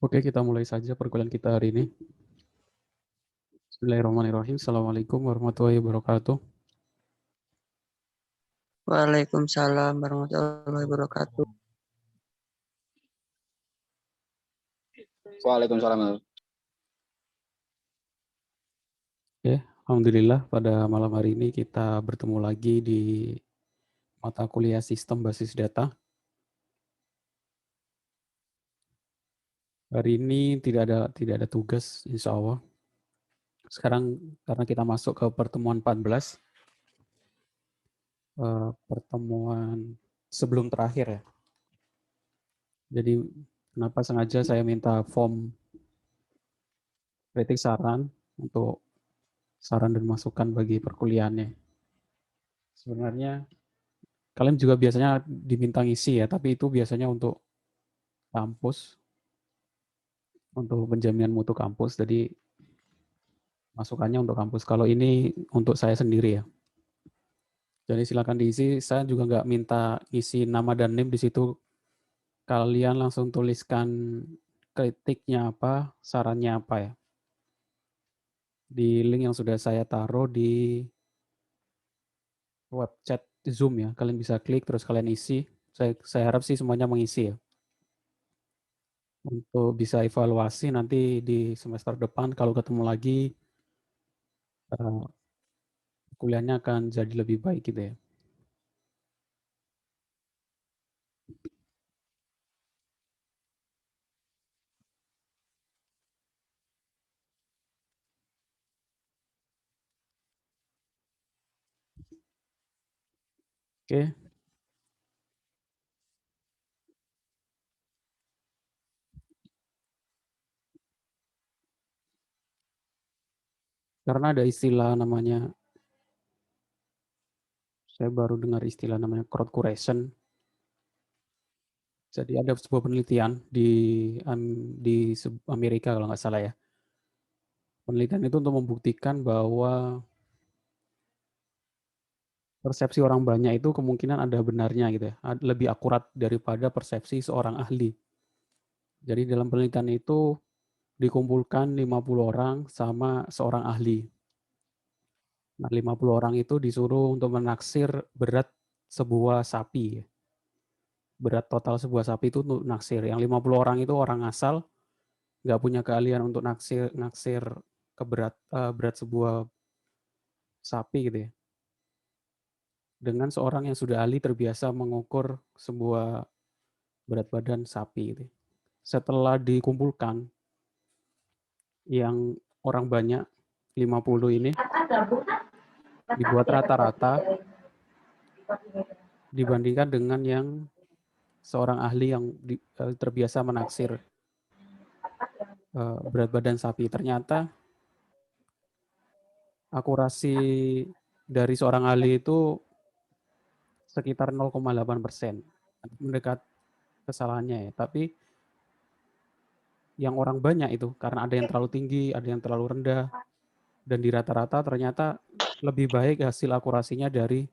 Oke, kita mulai saja perkuliahan kita hari ini. Bismillahirrahmanirrahim. Assalamualaikum warahmatullahi wabarakatuh. Waalaikumsalam warahmatullahi wabarakatuh. Waalaikumsalam. Oke, alhamdulillah pada malam hari ini kita bertemu lagi di mata kuliah sistem basis data. Hari ini tidak ada tugas, insya Allah. Sekarang karena kita masuk ke pertemuan 14, pertemuan sebelum terakhir ya. Jadi kenapa sengaja saya minta form kritik saran untuk saran dan masukan bagi perkuliahannya. Sebenarnya kalian juga biasanya diminta ngisi ya, tapi itu biasanya untuk kampus, untuk penjaminan mutu kampus. Jadi masukannya untuk kampus. Kalau ini untuk saya sendiri ya. Jadi silakan diisi. Saya juga nggak minta isi nama dan NIM di situ. Kalian langsung tuliskan kritiknya apa, sarannya apa ya. Di link yang sudah saya taruh di web chat Zoom ya. Kalian bisa klik terus kalian isi. Saya harap sih semuanya mengisi ya. Untuk bisa evaluasi nanti di semester depan kalau ketemu lagi kuliahnya akan jadi lebih baik gitu ya. Oke. Karena ada istilah namanya, saya baru dengar istilah namanya crowd curation. Jadi ada sebuah penelitian di Amerika kalau nggak salah ya. Penelitian itu untuk membuktikan bahwa persepsi orang banyak itu kemungkinan ada benarnya gitu ya, lebih akurat daripada persepsi seorang ahli. Jadi dalam penelitian itu dikumpulkan 50 orang sama seorang ahli. Nah, 50 orang itu disuruh untuk menaksir berat sebuah sapi. Berat total sebuah sapi itu untuk naksir. Yang 50 orang itu orang asal, nggak punya keahlian untuk naksir berat sebuah sapi gitu ya. Dengan seorang yang sudah ahli terbiasa mengukur sebuah berat badan sapi gitu. Setelah dikumpulkan yang orang banyak 50 ini dibuat rata-rata dibandingkan dengan yang seorang ahli yang terbiasa menaksir berat badan sapi. Ternyata akurasi dari seorang ahli itu sekitar 0,8%, mendekat kesalahannya ya. Tapi yang orang banyak itu karena ada yang terlalu tinggi, ada yang terlalu rendah, dan di rata-rata ternyata lebih baik hasil akurasinya dari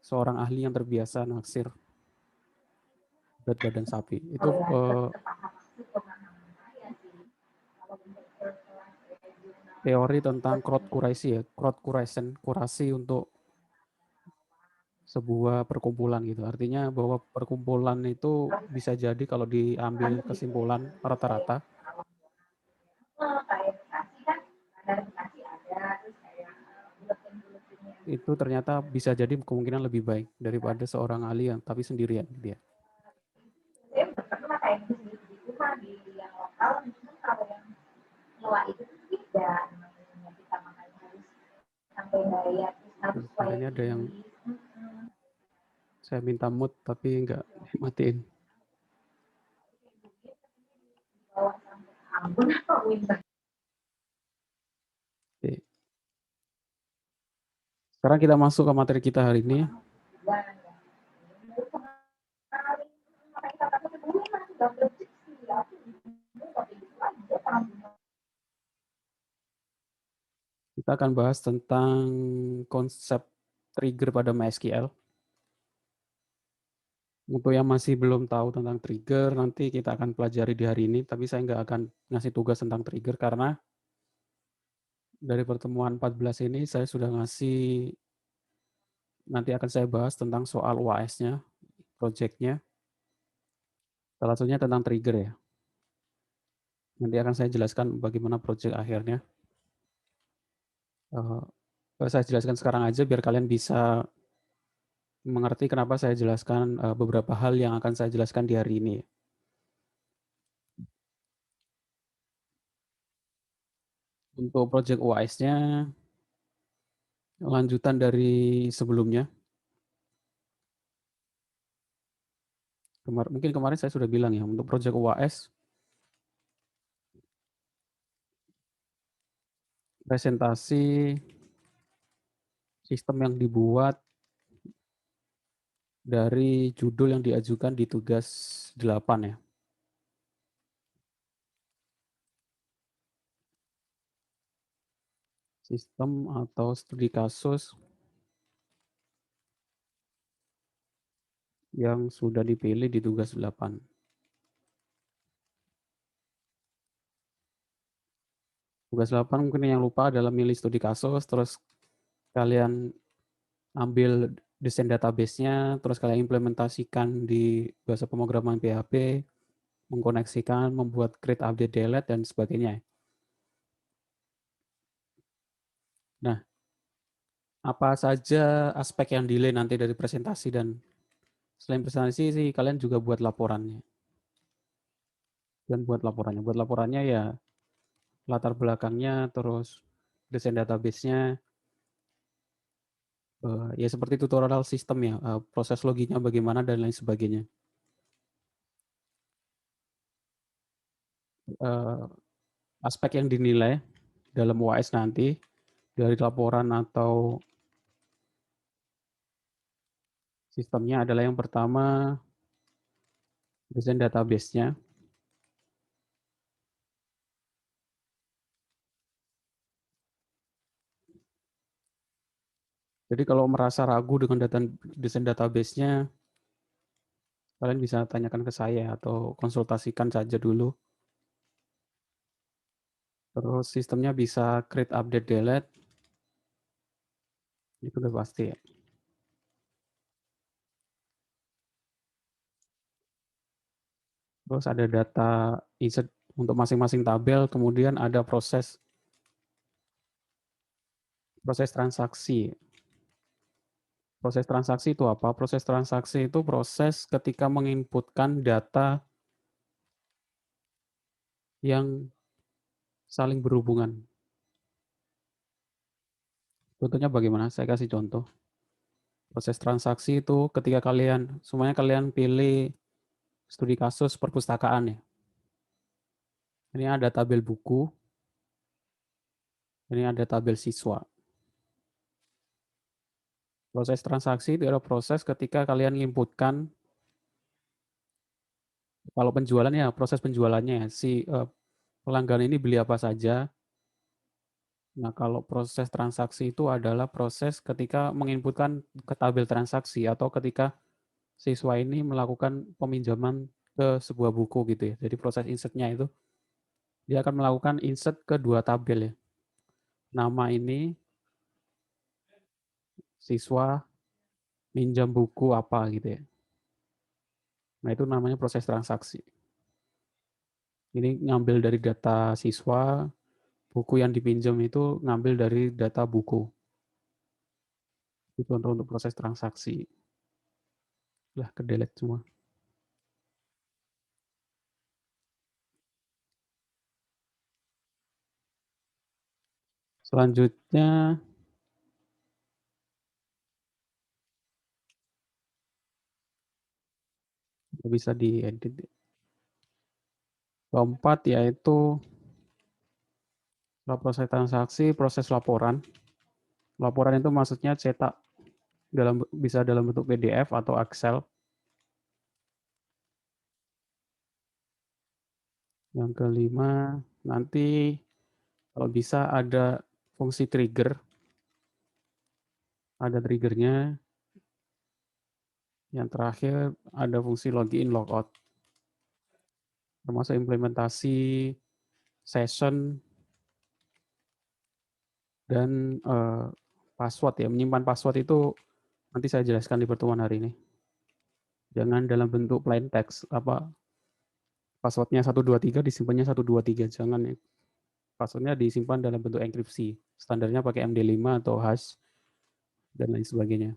seorang ahli yang terbiasa naksir berat badan sapi. Itu teori tentang crowd curasi ya, crowd curation, kurasi untuk sebuah perkumpulan gitu. Artinya bahwa perkumpulan itu bisa jadi kalau diambil kesimpulan rata-rata itu ternyata bisa jadi kemungkinan lebih baik daripada seorang ahli yang tapi sendirian dia. Ini ada yang saya minta mood tapi enggak matiin. Oke. Sekarang kita masuk ke materi kita hari ini. Kita akan bahas tentang konsep trigger pada MySQL. Untuk yang masih belum tahu tentang trigger, nanti kita akan pelajari di hari ini, tapi saya nggak akan ngasih tugas tentang trigger karena dari pertemuan 14 ini saya sudah ngasih, nanti akan saya bahas tentang soal UAS-nya, project-nya, salah satunya tentang trigger ya. Nanti akan saya jelaskan bagaimana project akhirnya. Saya jelaskan sekarang aja biar kalian bisa mengerti kenapa saya jelaskan beberapa hal yang akan saya jelaskan di hari ini. Untuk project UAS-nya, lanjutan dari sebelumnya. Mungkin kemarin saya sudah bilang ya, untuk project UAS, presentasi sistem yang dibuat dari judul yang diajukan di tugas 8 ya. Sistem atau studi kasus yang sudah dipilih di tugas 8. Tugas 8 mungkin yang lupa adalah milih studi kasus, terus kalian ambil desain database-nya, terus kalian implementasikan di bahasa pemrograman PHP, mengkoneksikan, membuat create, update, delete, dan sebagainya. Nah, apa saja aspek yang delay nanti dari presentasi, dan selain presentasi sih kalian juga buat laporannya. Dan buat laporannya. Buat laporannya ya latar belakangnya, terus desain database-nya, ya seperti tutorial sistem ya, proses loginya bagaimana dan lain sebagainya. Aspek yang dinilai dalam UAS nanti dari laporan atau sistemnya adalah yang pertama desain database-nya. Jadi kalau merasa ragu dengan desain database-nya, kalian bisa tanyakan ke saya atau konsultasikan saja dulu. Terus sistemnya bisa create, update, delete, itu udah pasti ya. Terus ada data insert untuk masing-masing tabel, kemudian ada proses transaksi. Proses transaksi itu apa? Proses transaksi itu proses ketika menginputkan data yang saling berhubungan. Contohnya bagaimana? Saya kasih contoh. Proses transaksi itu ketika semuanya kalian pilih studi kasus perpustakaan ya. Ini ada tabel buku, ini ada tabel siswa. Proses transaksi itu adalah proses ketika kalian menginputkan, kalau penjualan ya proses penjualannya ya, si pelanggan ini beli apa saja. Nah, kalau proses transaksi itu adalah proses ketika menginputkan ke tabel transaksi atau ketika siswa ini melakukan peminjaman ke sebuah buku gitu ya. Jadi proses insertnya itu dia akan melakukan insert ke dua tabel ya. Nama ini siswa minjam buku apa gitu ya. Nah, itu namanya proses transaksi. Ini ngambil dari data siswa, buku yang dipinjam itu ngambil dari data buku. Itu untuk proses transaksi. Lah, kedelete semua. Selanjutnya bisa diedit. Keempat yaitu proses transaksi, proses laporan. Laporan itu maksudnya cetak, bisa dalam bentuk PDF atau Excel. Yang kelima, nanti kalau bisa ada fungsi trigger, ada triggernya. Yang terakhir ada fungsi login logout, termasuk implementasi session dan password ya. Menyimpan password itu nanti saya jelaskan di pertemuan hari ini. Jangan dalam bentuk plain text, passwordnya 123 disimpannya 123, jangan ya. Passwordnya disimpan dalam bentuk enkripsi. Standarnya pakai MD5 atau hash dan lain sebagainya.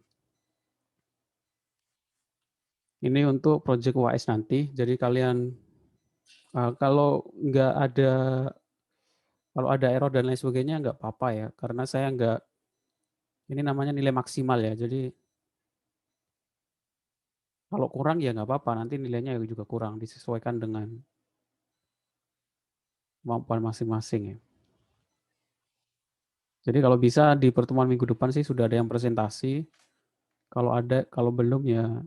Ini untuk project UAS nanti. Jadi kalian kalau ada error dan lain sebagainya nggak apa-apa ya, karena saya nggak, ini namanya nilai maksimal ya. Jadi kalau kurang ya nggak apa-apa, nanti nilainya juga kurang, disesuaikan dengan kemampuan masing-masing ya. Jadi kalau bisa di pertemuan minggu depan sih sudah ada yang presentasi. Kalau belum ya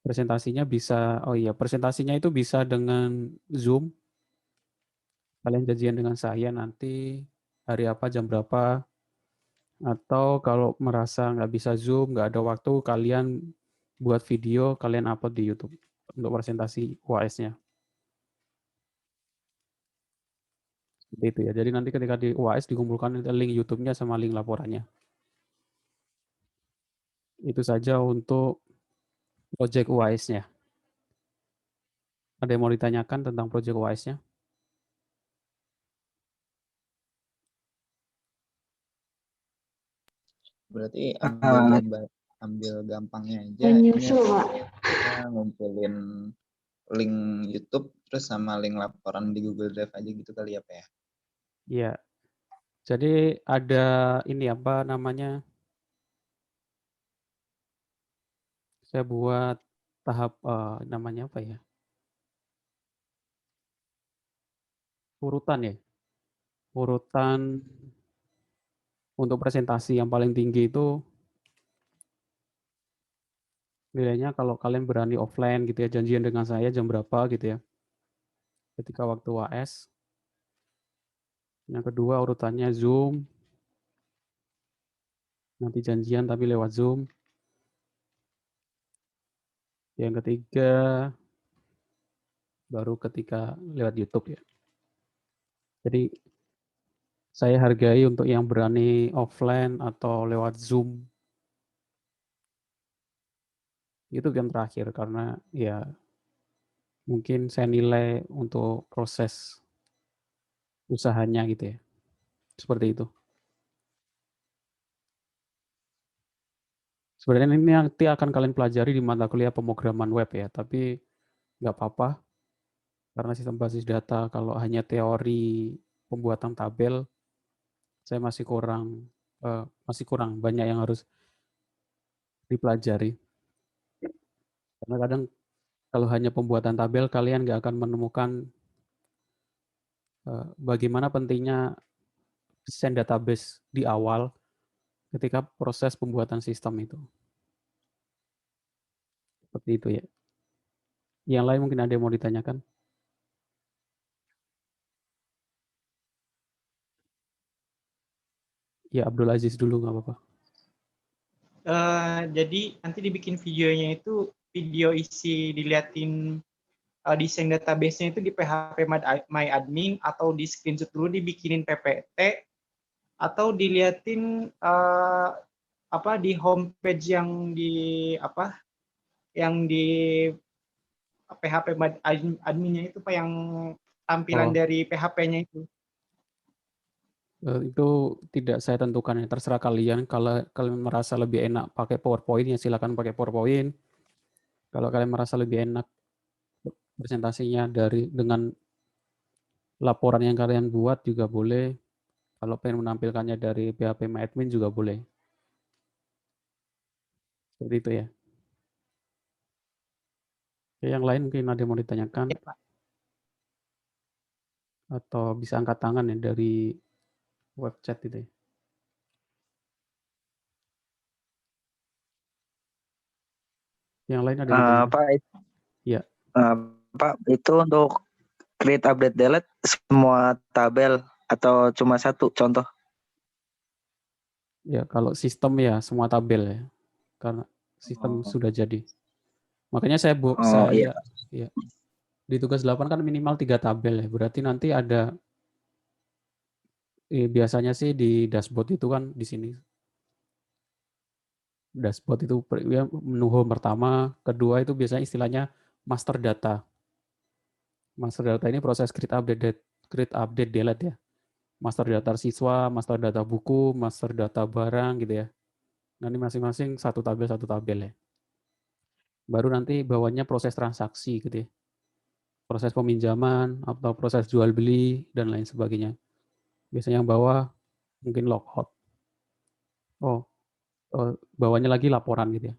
presentasinya itu bisa dengan Zoom. Kalian janjian dengan saya nanti hari apa, jam berapa, atau kalau merasa nggak bisa Zoom, nggak ada waktu, kalian buat video, kalian upload di YouTube untuk presentasi UAS-nya. Seperti itu ya. Jadi nanti ketika di UAS dikumpulkan link YouTube-nya sama link laporannya. Itu saja untuk project UAS-nya. Ada yang mau ditanyakan tentang project UAS-nya? Berarti ambil gampangnya aja. Ini kita ngumpulin link YouTube terus sama link laporan di Google Drive aja gitu kali ya, Pak ya? Iya. Jadi ada ini apa namanya? Saya buat tahap namanya apa ya? Urutan ya. Urutan untuk presentasi yang paling tinggi itu nilainya kalau kalian berani offline gitu ya, janjian dengan saya jam berapa gitu ya. Ketika waktu UAS. Yang kedua urutannya Zoom. Nanti janjian tapi lewat Zoom. Yang ketiga baru ketika lewat YouTube ya. Jadi saya hargai untuk yang berani offline atau lewat Zoom. Itu yang terakhir karena ya mungkin saya nilai untuk proses usahanya gitu ya. Seperti itu. Sebenarnya ini nanti akan kalian pelajari di mata kuliah pemrograman web ya, tapi nggak apa-apa karena sistem basis data kalau hanya teori pembuatan tabel saya masih kurang banyak yang harus dipelajari. Karena kadang kalau hanya pembuatan tabel kalian nggak akan menemukan bagaimana pentingnya desain database di awal ketika proses pembuatan sistem itu. Seperti itu ya. Yang lain mungkin ada yang mau ditanyakan? Ya Abdul Aziz dulu nggak apa-apa. Jadi nanti dibikin videonya itu video isi diliatin desain database-nya itu di PHP My Admin atau di screenshot dulu dibikinin PPT atau diliatin di homepage yang di PHP adminnya itu Pak, yang tampilan dari PHP-nya itu. Itu tidak saya tentukan ya, terserah kalian. Kalau kalian merasa lebih enak pakai PowerPoint ya silakan pakai PowerPoint. Kalau kalian merasa lebih enak presentasinya dengan laporan yang kalian buat juga boleh. Kalau pengen menampilkannya dari PHP My Admin juga boleh. Seperti itu ya. Oke, yang lain mungkin ada yang mau ditanyakan Ya, Pak. atau bisa angkat tangan ya dari web chat itu ya. Yang lain ada yang ditanyakan? Pak, ya. Pak, itu untuk create, update, delete semua tabel atau cuma satu contoh? Ya, kalau sistem ya semua tabel ya. Karena sistem sudah jadi. Makanya saya iya. ya, di tugas 8 kan minimal 3 tabel ya. Berarti nanti ada biasanya sih di dashboard itu kan di sini. Dashboard itu ya, menu home pertama, kedua itu biasanya istilahnya master data. Master data ini proses create update delete ya. Master data siswa, master data buku, master data barang gitu ya. Nanti masing-masing satu tabel ya. Baru nanti bawahnya proses transaksi gitu ya. Proses peminjaman atau proses jual beli dan lain sebagainya. Biasanya yang bawah mungkin logout. Oh, bawahnya lagi laporan gitu ya.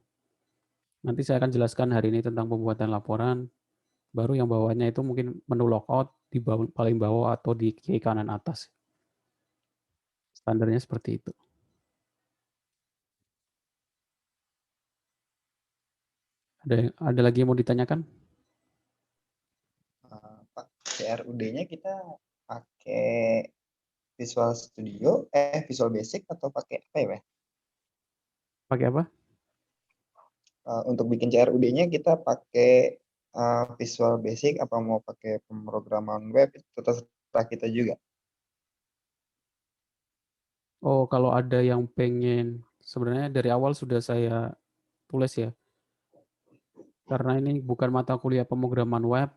Nanti saya akan jelaskan hari ini tentang pembuatan laporan. Baru yang bawahnya itu mungkin menu logout di paling bawah atau di kiri kanan atas. Standarnya seperti itu. Ada lagi yang mau ditanyakan? Pak, CRUD-nya kita pakai Visual Studio, Visual Basic atau pakai apa ya? Pakai apa? Untuk bikin CRUD-nya kita pakai Visual Basic apa mau pakai pemrograman web itu terserah kita juga. Oh, kalau ada yang pengen, sebenarnya dari awal sudah saya tulis ya. Karena ini bukan mata kuliah pemrograman web,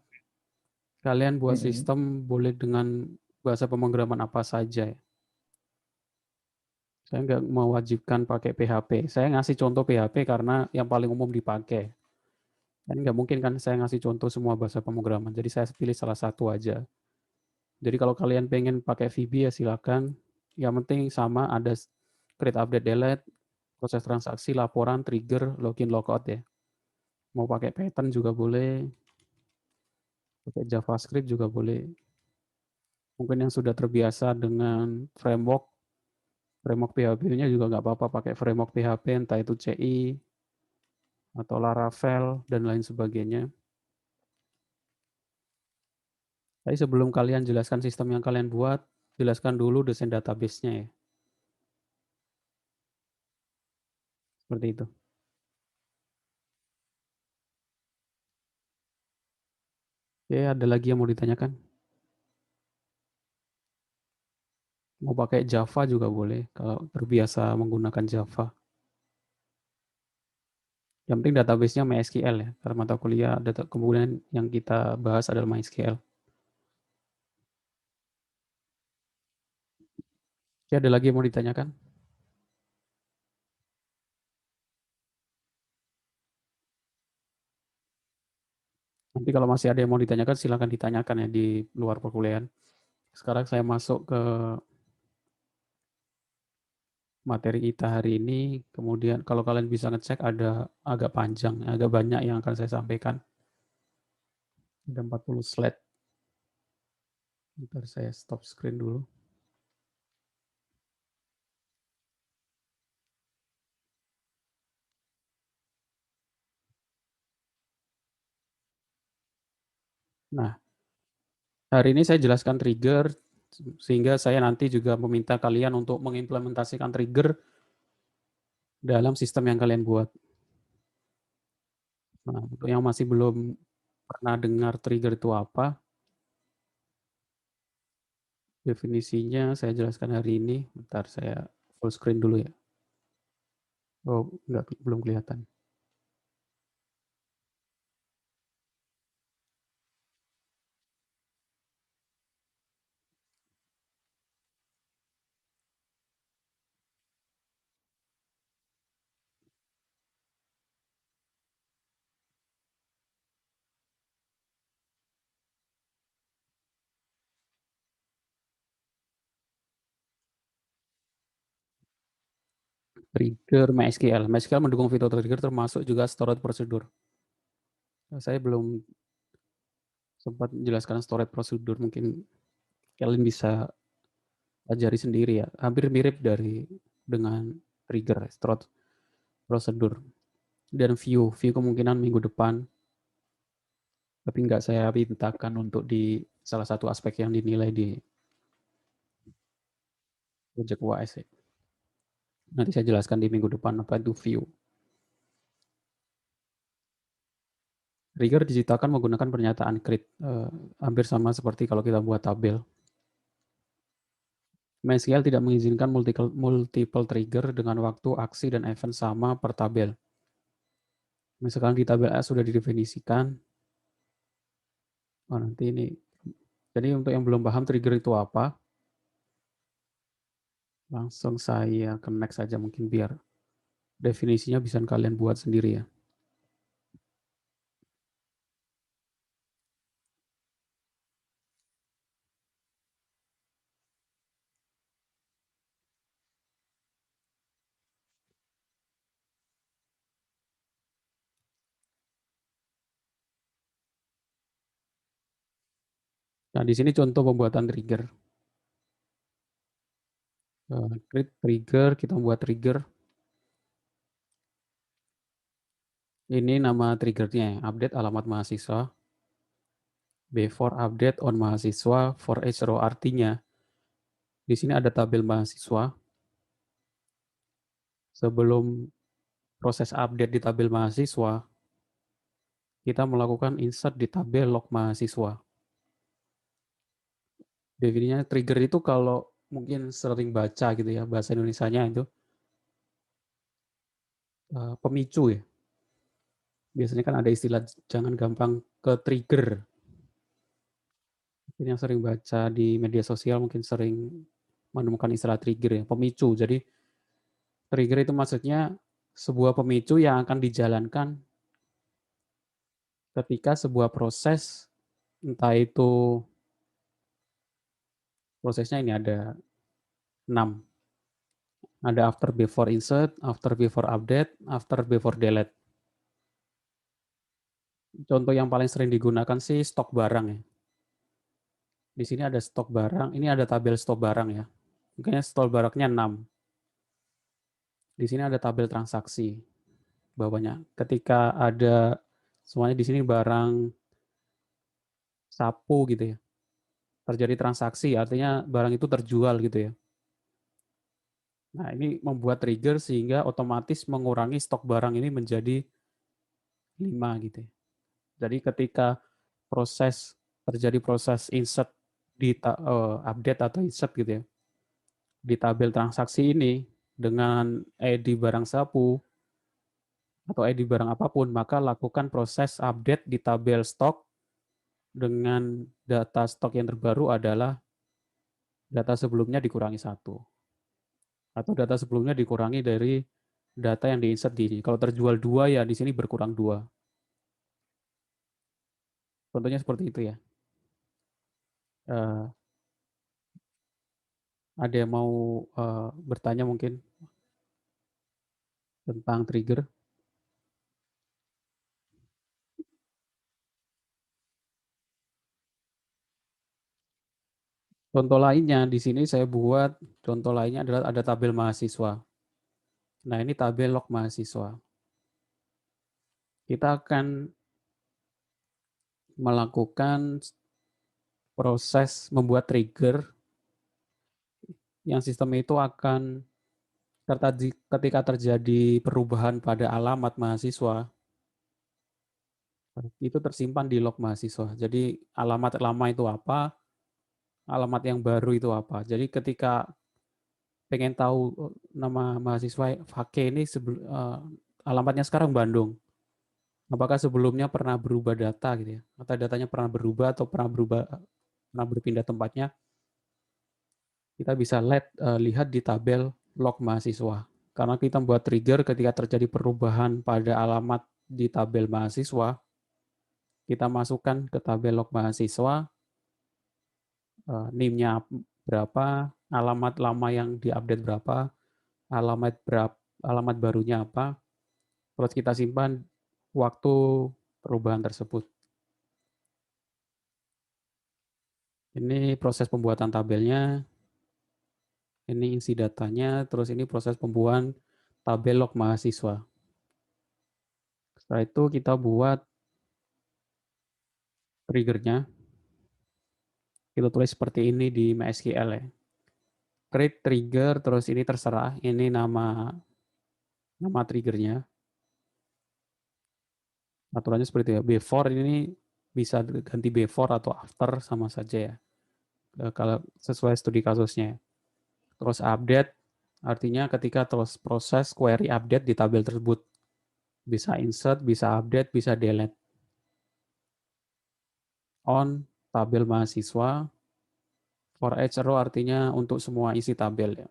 kalian buat sistem boleh dengan bahasa pemrograman apa saja ya. Saya nggak mewajibkan pakai PHP. Saya ngasih contoh PHP karena yang paling umum dipakai. Dan nggak mungkin kan saya ngasih contoh semua bahasa pemrograman. Jadi saya pilih salah satu aja. Jadi kalau kalian pengen pakai VB ya silakan. Yang penting sama ada create update delete, proses transaksi, laporan, trigger, login, logout ya. Mau pakai Python juga boleh, pakai JavaScript juga boleh. Mungkin yang sudah terbiasa dengan framework PHP-nya juga nggak apa-apa pakai framework PHP, entah itu CI atau Laravel dan lain sebagainya. Tapi sebelum kalian jelaskan sistem yang kalian buat, jelaskan dulu desain database-nya ya. Seperti itu. Oke, ada lagi yang mau ditanyakan? Mau pakai Java juga boleh, kalau terbiasa menggunakan Java. Yang penting database-nya MySQL ya, karena mata kuliah kemudian yang kita bahas adalah MySQL. Oke, ada lagi yang mau ditanyakan? Nanti kalau masih ada yang mau ditanyakan, silakan ditanyakan ya di luar perkuliahan. Sekarang saya masuk ke materi kita hari ini. Kemudian kalau kalian bisa ngecek ada agak panjang, agak banyak yang akan saya sampaikan. Ada 40 slide. Bentar saya stop screen dulu. Nah, hari ini saya jelaskan trigger, sehingga saya nanti juga meminta kalian untuk mengimplementasikan trigger dalam sistem yang kalian buat. Nah, untuk yang masih belum pernah dengar trigger itu apa, definisinya saya jelaskan hari ini. Bentar saya full screen dulu ya. Oh, enggak, belum kelihatan. Trigger MySQL. MySQL mendukung fitur trigger termasuk juga storage procedure. Saya belum sempat menjelaskan storage procedure, mungkin kalian bisa pelajari sendiri ya. Hampir mirip dengan trigger, storage procedure. Dan view kemungkinan minggu depan, tapi nggak saya mintakan untuk di salah satu aspek yang dinilai di project UAS. Nanti saya jelaskan di minggu depan apa itu view. Trigger diciptakan menggunakan pernyataan create, hampir sama seperti kalau kita buat tabel. MySQL tidak mengizinkan multiple trigger dengan waktu, aksi, dan event sama per tabel. Misalkan di tabel A sudah didefinisikan. Oh, nanti ini. Jadi untuk yang belum paham trigger itu apa, langsung saya ke next saja mungkin biar definisinya bisa kalian buat sendiri ya. Nah, di sini contoh pembuatan trigger. Create trigger, kita buat trigger. Ini nama triggernya, update alamat mahasiswa. Before update on mahasiswa for each row, artinya di sini ada tabel mahasiswa. Sebelum proses update di tabel mahasiswa, kita melakukan insert di tabel log mahasiswa. Definisinya trigger itu kalau mungkin sering baca gitu ya, bahasa Indonesianya itu pemicu ya. Biasanya kan ada istilah jangan gampang ke trigger. Ini yang sering baca di media sosial mungkin sering menemukan istilah trigger ya, pemicu. Jadi trigger itu maksudnya sebuah pemicu yang akan dijalankan ketika sebuah proses, entah itu prosesnya ini ada 6. Ada after before insert, after before update, after before delete. Contoh yang paling sering digunakan sih stok barang ya. Di sini ada stok barang, ini ada tabel stok barang ya. Mungkin stok barangnya 6. Di sini ada tabel transaksi bawahnya. Ketika ada semuanya di sini barang sapu gitu ya. Terjadi transaksi, artinya barang itu terjual gitu ya. Nah, ini membuat trigger sehingga otomatis mengurangi stok barang ini menjadi 5 gitu ya. Jadi ketika terjadi proses insert di update atau insert gitu ya, di tabel transaksi ini dengan ID barang sapu atau ID barang apapun, maka lakukan proses update di tabel stok dengan data stok yang terbaru adalah data sebelumnya dikurangi 1. Atau data sebelumnya dikurangi dari data yang diinsert di sini. Kalau terjual 2 ya di sini berkurang 2. Contohnya seperti itu ya. Ada yang mau bertanya mungkin tentang trigger? Contoh lainnya di sini saya buat contoh lainnya adalah ada tabel mahasiswa. Nah, ini tabel log mahasiswa. Kita akan melakukan proses membuat trigger yang sistem itu akan ketika terjadi perubahan pada alamat mahasiswa, itu tersimpan di log mahasiswa. Jadi alamat lama itu apa, alamat yang baru itu apa. Jadi ketika pengen tahu nama mahasiswa Fake ini alamatnya sekarang Bandung. Apakah sebelumnya pernah berubah data gitu ya? Atau datanya pernah berubah atau pernah berpindah tempatnya? Kita bisa lihat di tabel log mahasiswa. Karena kita buat trigger ketika terjadi perubahan pada alamat di tabel mahasiswa, kita masukkan ke tabel log mahasiswa, NIM-nya berapa, alamat lama yang diupdate berapa, alamat barunya apa, terus kita simpan waktu perubahan tersebut. Ini proses pembuatan tabelnya, ini isi datanya, terus ini proses pembuatan tabel log mahasiswa. Setelah itu kita buat triggernya. Kita tulis seperti ini di MySQL ya. Create trigger, terus ini terserah, ini nama triggernya. Aturannya seperti itu ya. Before ini bisa ganti before atau after sama saja ya. Kalau sesuai studi kasusnya. Terus update artinya ketika terus proses query update di tabel tersebut. Bisa insert, bisa update, bisa delete. On tabel mahasiswa. For each row artinya untuk semua isi tabel ya.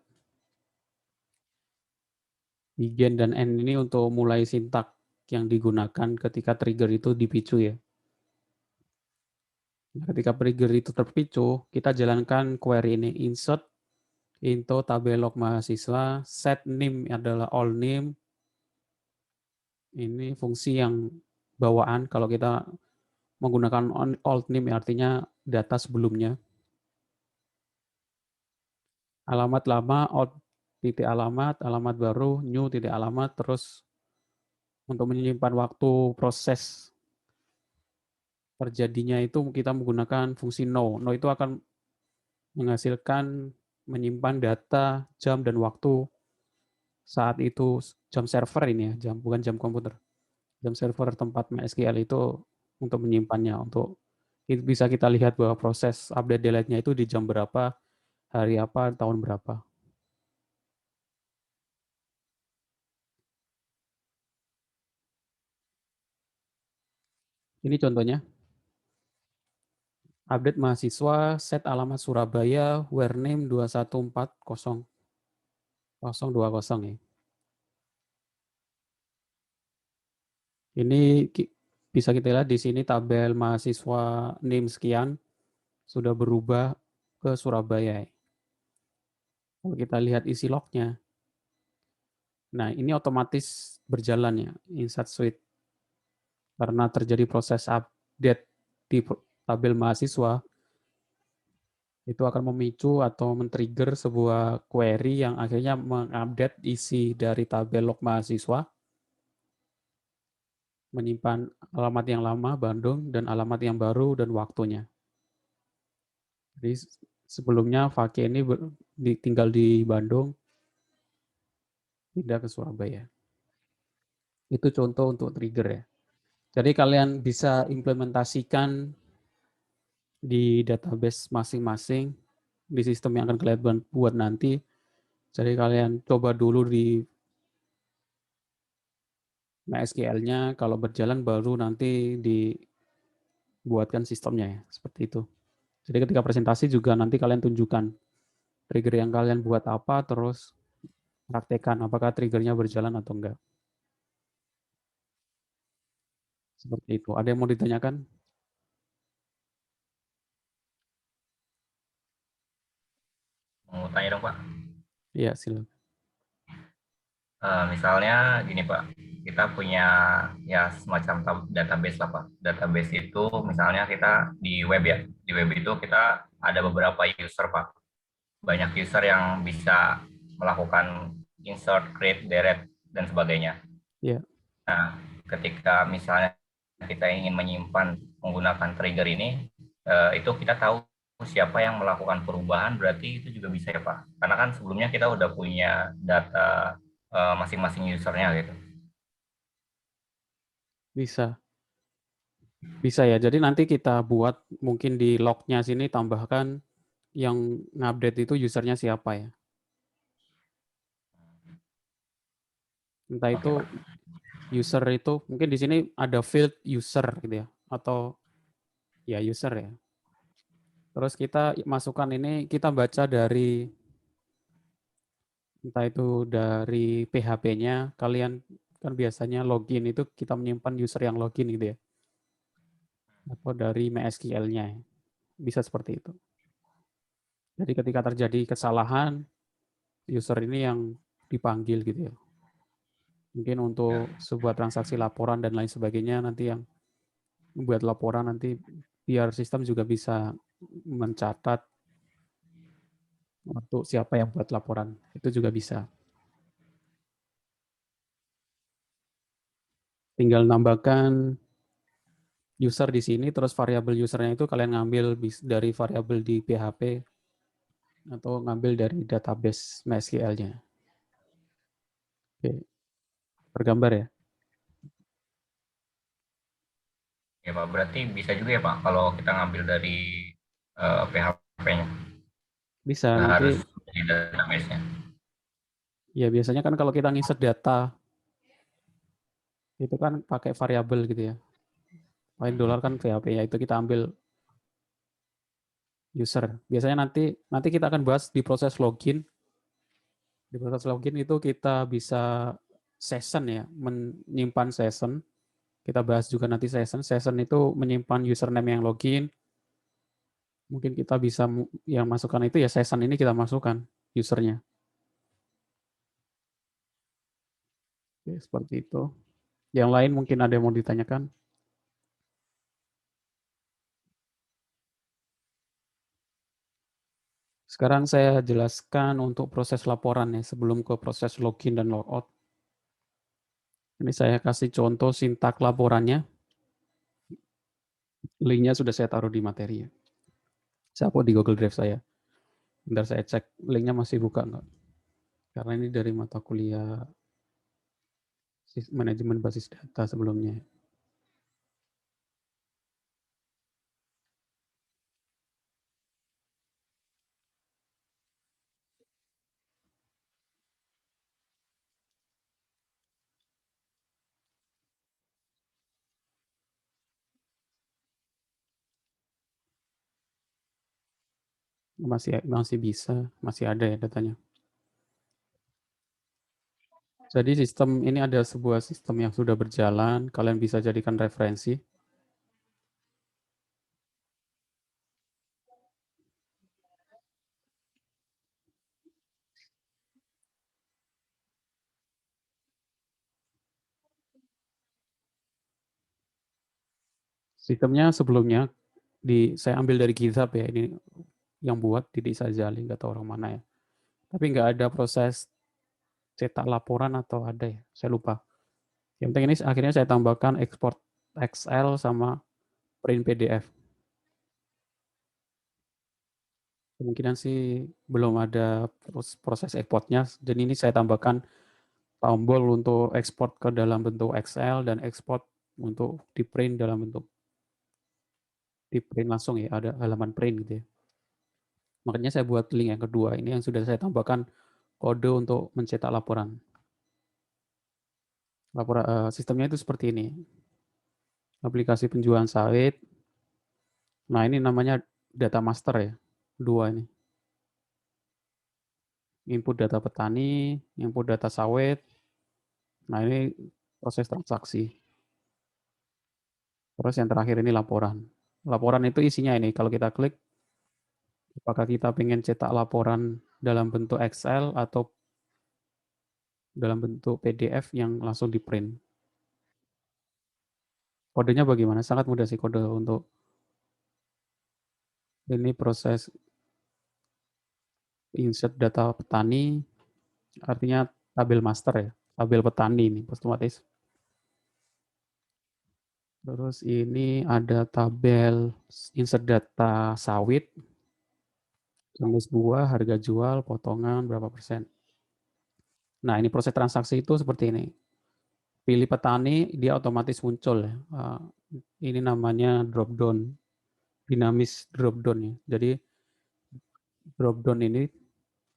Begin dan end ini untuk mulai sintak yang digunakan ketika trigger itu dipicu ya. Ketika trigger itu terpicu, kita jalankan query ini insert into tabel log mahasiswa, set name adalah all name. Ini fungsi yang bawaan kalau kita menggunakan alt name artinya data sebelumnya. Alamat lama alt titik alamat, alamat baru new titik alamat, terus untuk menyimpan waktu proses terjadinya itu kita menggunakan fungsi no. No itu akan menghasilkan menyimpan data jam dan waktu saat itu jam server ini ya, bukan jam komputer. Jam server tempat MySQL itu untuk menyimpannya, untuk bisa kita lihat bahwa proses update delete-nya itu di jam berapa, hari apa, tahun berapa. Ini contohnya. Update mahasiswa, set alamat Surabaya, where name 2140020 ya. Ini bisa kita lihat di sini tabel mahasiswa name sekian sudah berubah ke Surabaya. Kalau kita lihat isi lognya, nah ini otomatis berjalan ya, Insight Suite. Karena terjadi proses update di tabel mahasiswa, itu akan memicu atau men-trigger sebuah query yang akhirnya mengupdate isi dari tabel log mahasiswa, menyimpan alamat yang lama, Bandung, dan alamat yang baru dan waktunya. Jadi sebelumnya Fakih ini tinggal di Bandung, pindah ke Surabaya. Itu contoh untuk trigger ya. Jadi kalian bisa implementasikan di database masing-masing, di sistem yang akan kalian buat nanti. Jadi kalian coba dulu di MySQL-nya, kalau berjalan baru nanti dibuatkan sistemnya ya, seperti itu. Jadi ketika presentasi juga nanti kalian tunjukkan trigger yang kalian buat apa, terus praktekkan apakah triggernya berjalan atau enggak. Seperti itu. Ada yang mau ditanyakan? Mau tanya dong Pak. Iya, silakan. Misalnya gini Pak, kita punya ya semacam database lah Pak. Database itu misalnya kita di web ya. Di web itu kita ada beberapa user Pak. Banyak user yang bisa melakukan insert, create, delete, dan sebagainya. Iya. Nah, ketika misalnya kita ingin menyimpan menggunakan trigger ini, itu kita tahu siapa yang melakukan perubahan, berarti itu juga bisa ya Pak. Karena kan sebelumnya kita udah punya data masing-masing usernya gitu. Bisa. Bisa ya. Jadi nanti kita buat mungkin di log-nya sini tambahkan yang ngupdate itu usernya siapa ya. Entah itu user itu mungkin di sini ada field user gitu ya, atau ya user ya. Terus kita masukkan ini, kita baca dari entah itu dari PHP-nya, kalian kan biasanya login itu kita menyimpan user yang login gitu ya. Atau dari MySQL-nya. Bisa seperti itu. Jadi ketika terjadi kesalahan, user ini yang dipanggil gitu ya. Mungkin untuk sebuah transaksi laporan dan lain sebagainya, nanti yang membuat laporan nanti biar sistem juga bisa mencatat untuk siapa yang buat laporan. Itu juga bisa. Tinggal nambahkan user di sini, terus variabel usernya itu kalian ngambil dari variabel di PHP atau ngambil dari database MySQL-nya. Oke, bergambar ya. Ya Pak, berarti bisa juga ya Pak kalau kita ngambil dari PHP-nya, Bisa nggak harus nanti, di database-nya. ya biasanya kan kalau kita nginsert data, itu kan pakai variabel gitu ya. $, kan PHP, ya itu kita ambil user. Biasanya nanti kita akan bahas di proses login. Di proses login itu kita bisa session ya, menyimpan session. Kita bahas juga nanti session. Session itu menyimpan username yang login. Mungkin kita bisa yang masukkan itu ya session ini kita masukkan usernya. Oke, seperti itu. Yang lain mungkin ada yang mau ditanyakan? Sekarang saya jelaskan untuk proses laporan ya, sebelum ke proses login dan logout. Ini saya kasih contoh sintak laporannya. Linknya sudah saya taruh di materi ya. Saya upload di Google Drive saya. Bentar saya cek linknya masih buka enggak. Karena ini dari mata kuliah manajemen basis data sebelumnya. Masih bisa, masih ada ya datanya. Jadi sistem ini ada sebuah sistem yang sudah berjalan, kalian bisa jadikan referensi. Sistemnya sebelumnya saya ambil dari GitHub ya, ini yang buat Didi Sajali, nggak tahu orang mana ya. Tapi nggak ada proses cetak laporan atau ada ya, saya lupa. Yang penting ini akhirnya saya tambahkan export Excel sama print PDF. Kemungkinan sih belum ada proses exportnya, dan ini saya tambahkan tombol untuk ekspor ke dalam bentuk Excel dan ekspor untuk di print dalam bentuk di print langsung ya, ada halaman print gitu ya. Makanya saya buat link yang kedua ini yang sudah saya tambahkan kode untuk mencetak laporan. Sistemnya itu seperti ini. Aplikasi penjualan sawit. Nah, ini namanya data master ya. Dua ini. Input data petani, input data sawit. Nah, ini proses transaksi. Terus yang terakhir ini laporan. Laporan itu isinya ini, kalau kita klik, apakah kita pengen cetak laporan dalam bentuk Excel atau dalam bentuk PDF yang langsung di print. Kodenya bagaimana? Sangat mudah sih kode untuk ini proses insert data petani, artinya tabel master ya, tabel petani ini otomatis. Terus ini ada tabel insert data sawit, jenis buah, harga jual, potongan, berapa persen. Nah, ini proses transaksi itu seperti ini. Pilih petani, dia otomatis muncul. Ini namanya drop down, dinamis drop down ya. Jadi drop down ini,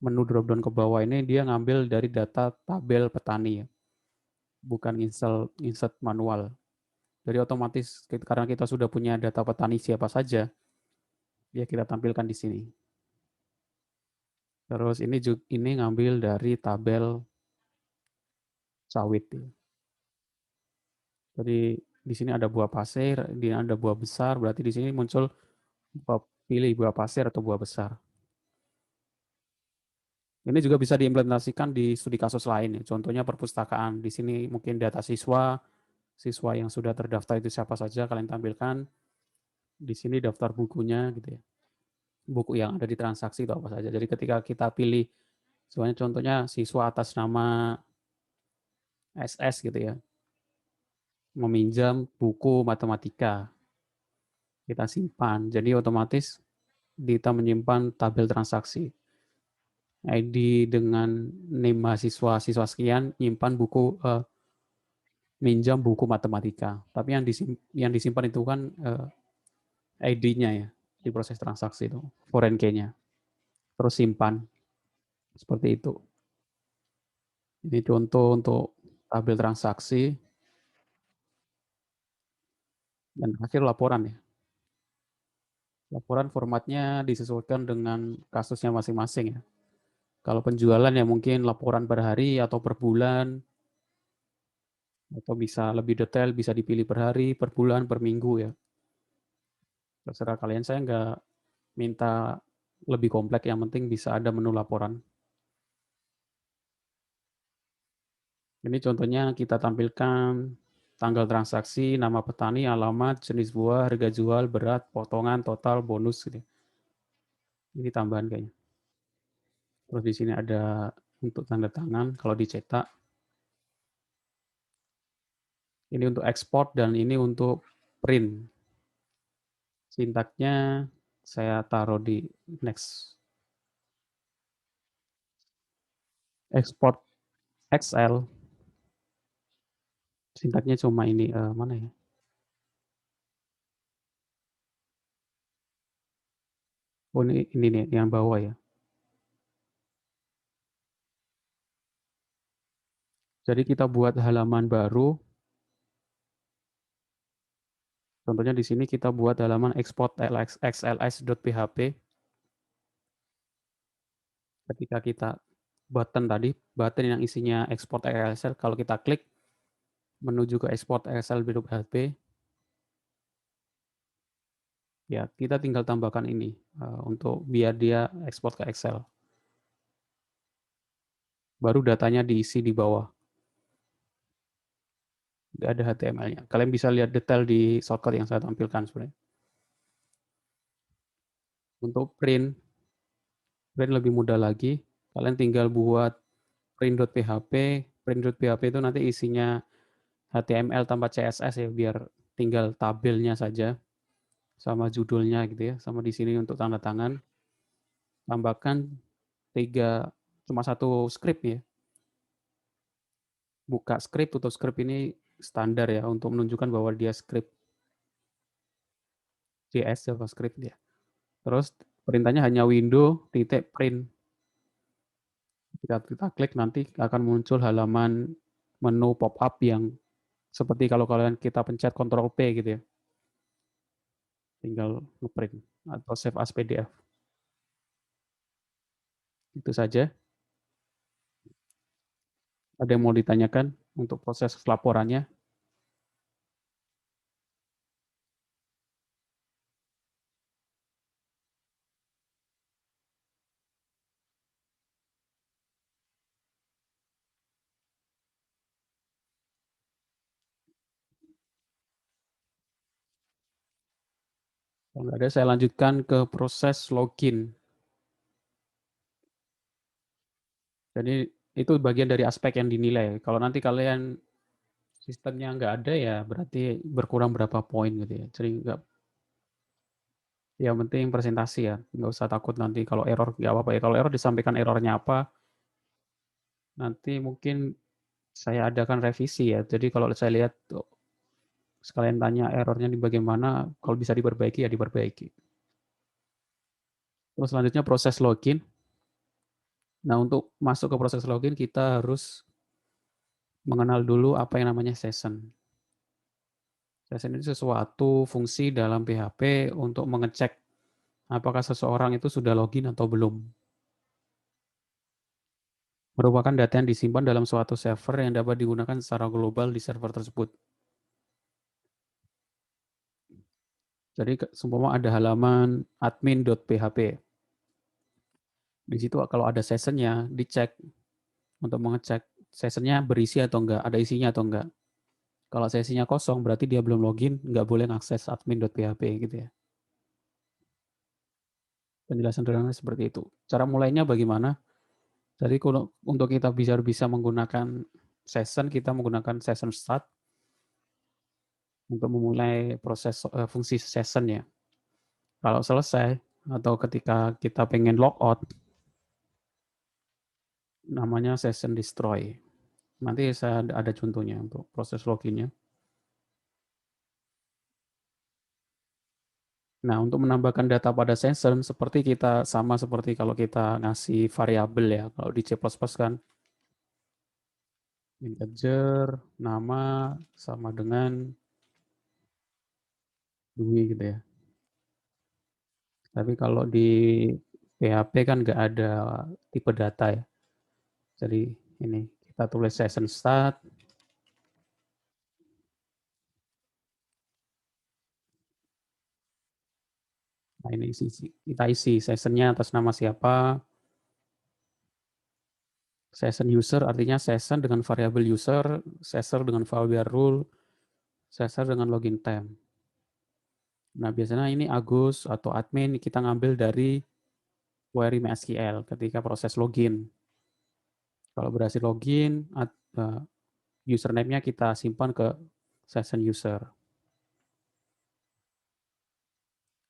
menu drop down ke bawah ini dia ngambil dari data tabel petani ya, bukan insert manual. Jadi otomatis karena kita sudah punya data petani siapa saja, ya kita tampilkan di sini. Terus ini ngambil dari tabel sawit. Jadi di sini ada buah pasir, di sini ada buah besar, berarti di sini muncul pilih buah pasir atau buah besar. Ini juga bisa diimplementasikan di studi kasus lain, contohnya perpustakaan. Di sini mungkin data siswa yang sudah terdaftar itu siapa saja kalian tampilkan. Di sini daftar bukunya gitu ya. Buku yang ada di transaksi itu apa saja. Jadi ketika kita pilih, soalnya contohnya siswa atas nama SS gitu ya, meminjam buku matematika, kita simpan. Jadi otomatis kita menyimpan tabel transaksi. ID dengan name mahasiswa sekian, nyimpan buku minjam buku matematika, tapi yang disimpan itu kan ID-nya ya di proses transaksi itu, foreign key-nya, terus simpan seperti itu. Ini contoh untuk tabel transaksi dan akhir laporan ya. Laporan formatnya disesuaikan dengan kasusnya masing-masing ya. Kalau penjualan ya mungkin laporan per hari atau per bulan, atau bisa lebih detail, bisa dipilih per hari, per bulan, per minggu ya. Terserah kalian, saya nggak minta lebih kompleks, yang penting bisa ada menu laporan. Ini contohnya kita tampilkan tanggal transaksi, nama petani, alamat, jenis buah, harga jual, berat, potongan, total, bonus. Gitu. Ini tambahan kayaknya. Terus di sini ada untuk tanda tangan kalau dicetak. Ini untuk ekspor dan ini untuk print. Sintaknya saya taruh di next. Export XL. Sintaknya cuma ini, mana ya? Oh ini nih yang bawah ya. Jadi kita buat halaman baru. Contohnya di sini kita buat halaman export xls.php. Ketika kita button yang isinya export XL, kalau kita klik menuju ke export xl.php, ya kita tinggal tambahkan ini untuk biar dia ekspor ke Excel. Baru datanya diisi di bawah. Nggak ada HTML-nya. Kalian bisa lihat detail di shortcut yang saya tampilkan sebenarnya. Untuk print lebih mudah lagi. Kalian tinggal buat print.php. Print.php itu nanti isinya HTML tanpa CSS ya, biar tinggal tabelnya saja sama judulnya gitu ya. Sama di sini untuk tanda tangan. Tambahkan cuma satu script ya. Buka script, tutup script ini standar ya untuk menunjukkan bahwa dia script JS JavaScript ya. Terus perintahnya hanya window titik print. Ketika kita klik nanti akan muncul halaman menu pop up yang seperti kalau kalian kita pencet Ctrl P gitu ya. Tinggal ngeprint atau save as PDF. Itu saja. Ada yang mau ditanyakan untuk proses laporannya? Kalau nggak ada, saya lanjutkan ke proses login. Jadi itu bagian dari aspek yang dinilai. Kalau nanti kalian sistemnya nggak ada ya berarti berkurang berapa poin gitu ya. Jadi nggak, yang penting presentasi ya. Nggak usah takut nanti kalau error, nggak apa-apa ya. Kalau error disampaikan errornya apa, nanti mungkin saya adakan revisi ya. Jadi kalau saya lihat sekalian tanya errornya di bagian mana, kalau bisa diperbaiki ya diperbaiki. Terus selanjutnya proses login. Nah, untuk masuk ke proses login kita harus mengenal dulu apa yang namanya session. Session itu sesuatu fungsi dalam PHP untuk mengecek apakah seseorang itu sudah login atau belum. Merupakan data yang disimpan dalam suatu server yang dapat digunakan secara global di server tersebut. Jadi seumpama ada halaman admin.php. Di situ kalau ada sessionnya, dicek untuk mengecek sessionnya berisi atau enggak, ada isinya atau enggak. Kalau sesinya kosong, berarti dia belum login, enggak boleh mengakses admin.php gitu ya. Penjelasan sederhana seperti itu. Cara mulainya bagaimana? Jadi untuk kita bisa menggunakan session, kita menggunakan session start untuk memulai proses fungsi session ya. Kalau selesai atau ketika kita pengen logout, namanya session destroy. Nanti saya ada contohnya untuk proses loginnya. Nah, untuk menambahkan data pada session, seperti kalau kita ngasih variabel ya, kalau di C++ kan integer, nama sama dengan Dwi gitu ya. Tapi kalau di PHP kan nggak ada tipe data ya. Jadi ini kita tulis session start. Nah ini kita isi sessionnya atas nama siapa. Session user artinya session dengan variabel user, session dengan variabel rule, session dengan login time. Nah biasanya ini Agus atau admin kita ngambil dari query MySQL ketika proses login. Kalau berhasil login, username-nya kita simpan ke session user.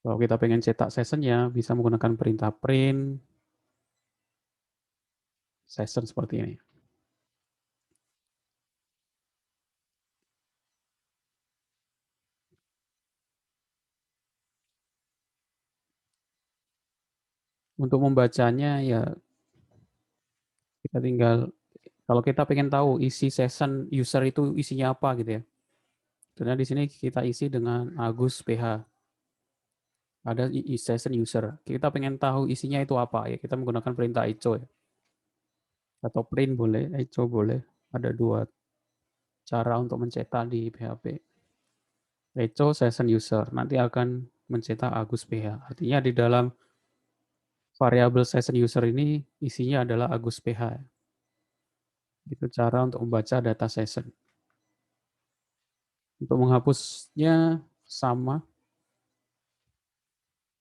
Kalau kita pengen cetak sessionnya, bisa menggunakan perintah print session seperti ini. Untuk membacanya ya kita tinggal, kalau kita pengen tahu isi session user itu isinya apa gitu ya. Karena di sini kita isi dengan Agus PH. Ada session user. Kita pengen tahu isinya itu apa ya, kita menggunakan perintah echo ya. Atau print boleh, echo boleh. Ada dua cara untuk mencetak di PHP. Echo session user nanti akan mencetak Agus PH. Artinya di dalam variabel session user ini isinya adalah Agus PH. Itu cara untuk membaca data session. Untuk menghapusnya sama,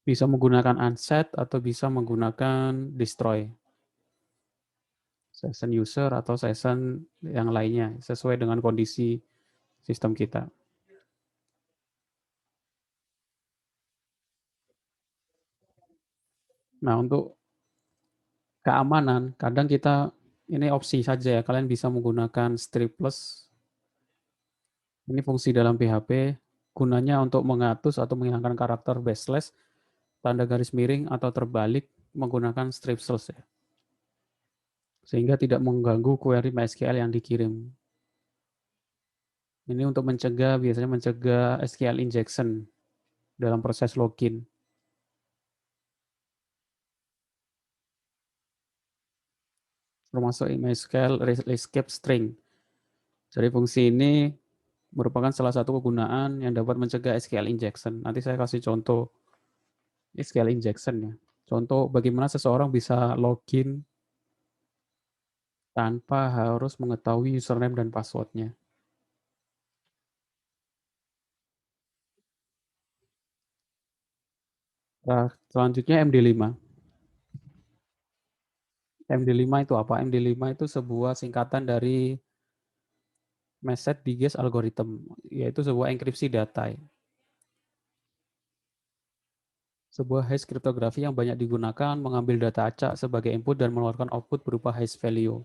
bisa menggunakan unset atau bisa menggunakan destroy. Session user atau session yang lainnya, sesuai dengan kondisi sistem kita. Nah, untuk keamanan, kadang kita, ini opsi saja ya, kalian bisa menggunakan strip plus. Ini fungsi dalam PHP, gunanya untuk mengatur atau menghilangkan karakter backslash, tanda garis miring, atau terbalik menggunakan strip slash ya. Sehingga tidak mengganggu query MySQL yang dikirim. Ini untuk biasanya mencegah SQL injection dalam proses login. Termasuk MySQL escape string. Jadi fungsi ini merupakan salah satu kegunaan yang dapat mencegah SQL injection. Nanti saya kasih contoh SQL injection ya. Contoh bagaimana seseorang bisa login tanpa harus mengetahui username dan passwordnya. Nah, selanjutnya MD5. MD5 itu apa? MD5 itu sebuah singkatan dari Message Digest Algorithm, yaitu sebuah enkripsi data. Sebuah hash kriptografi yang banyak digunakan mengambil data acak sebagai input dan mengeluarkan output berupa hash value.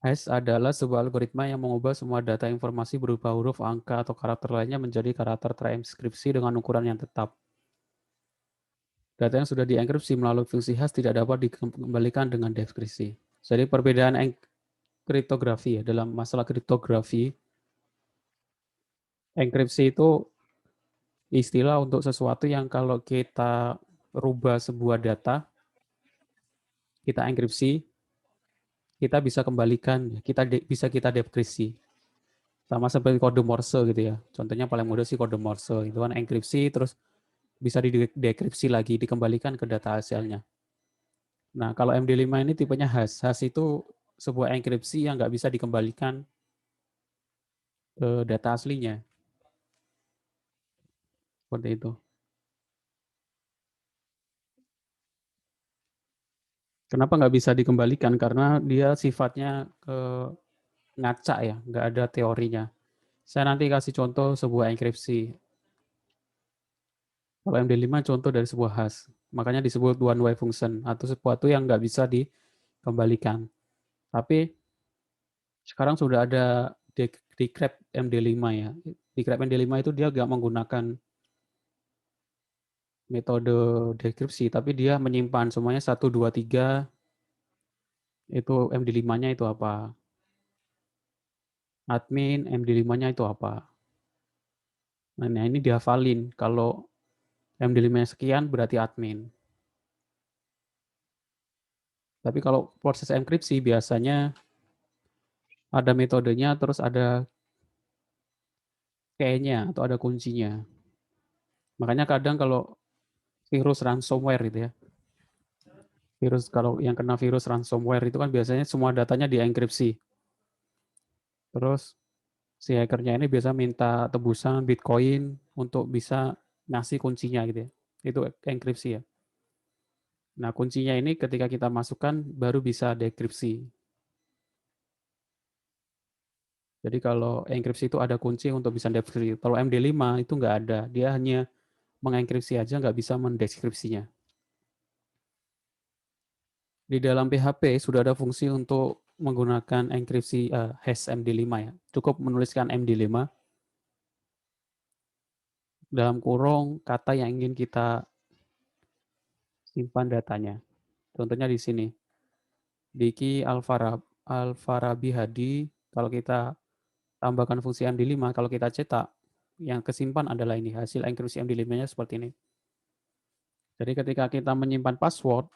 Hash adalah sebuah algoritma yang mengubah semua data informasi berupa huruf, angka, atau karakter lainnya menjadi karakter terenkripsi dengan ukuran yang tetap. Data yang sudah dienkripsi melalui fungsi hash tidak dapat dikembalikan dengan deskripsi. Jadi perbedaan kriptografi ya, dalam masalah kriptografi, enkripsi itu istilah untuk sesuatu yang kalau kita rubah sebuah data, kita enkripsi, kita bisa kembalikan, bisa kita dekripsi. Sama seperti kode Morse gitu ya. Contohnya paling mudah sih kode Morse, itu kan enkripsi terus bisa didekripsi lagi, dikembalikan ke data hasilnya. Nah, kalau MD5 ini tipenya hash. Hash itu sebuah enkripsi yang nggak bisa dikembalikan ke data aslinya. Seperti itu. Kenapa nggak bisa dikembalikan? Karena dia sifatnya ngaca ya, nggak ada teorinya. Saya nanti kasih contoh sebuah enkripsi. Kalau MD5 contoh dari sebuah hash. Makanya disebut one way function atau sesuatu yang nggak bisa dikembalikan. Tapi Sekarang sudah ada Decrypt MD5 ya. Decrypt MD5 itu dia nggak menggunakan metode dekripsi, tapi dia menyimpan semuanya 1, 2, 3, itu MD5-nya itu apa. Admin, MD5-nya itu apa. Nah, ini dihafalin. Kalau MD5-nya sekian, berarti admin. Tapi kalau proses enkripsi biasanya ada metodenya, terus ada key-nya atau ada kuncinya. Makanya kadang kalau virus ransomware gitu ya, kalau yang kena virus ransomware itu kan biasanya semua datanya dienkripsi. Terus si hackernya ini biasa minta tebusan Bitcoin untuk bisa ngasih kuncinya gitu ya. Itu enkripsi ya. Nah, kuncinya ini ketika kita masukkan baru bisa dekripsi. Jadi kalau enkripsi itu ada kunci untuk bisa dekripsi. Kalau MD5 itu nggak ada. Dia hanya mengenkripsi aja, nggak bisa mendeskripsinya. Di dalam PHP sudah ada fungsi untuk menggunakan enkripsi hash MD5 ya. Cukup menuliskan MD5 dalam kurung kata yang ingin kita simpan datanya. Contohnya di sini. Diki Alfarabi Hadi, kalau kita tambahkan fungsi MD5, kalau kita cetak, yang kesimpan adalah ini, hasil enkripsi MD5-nya seperti ini. Jadi ketika kita menyimpan password,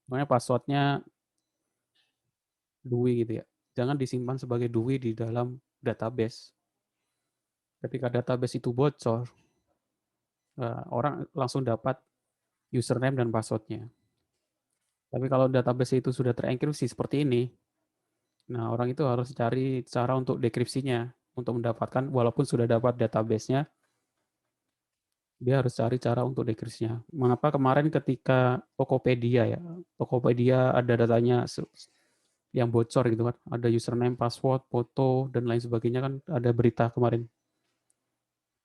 sebenarnya passwordnya Dwi gitu ya. Jangan disimpan sebagai Dwi di dalam database. Ketika database itu bocor, orang langsung dapat username dan passwordnya. Tapi kalau database itu sudah terenkripsi seperti ini, nah orang itu harus cari cara untuk dekripsinya, untuk mendapatkan, walaupun sudah dapat database-nya, dia harus cari cara untuk dekripsinya. Mengapa kemarin ketika Tokopedia ya, Tokopedia ada datanya yang bocor gitu kan, ada username, password, foto, dan lain sebagainya kan ada berita kemarin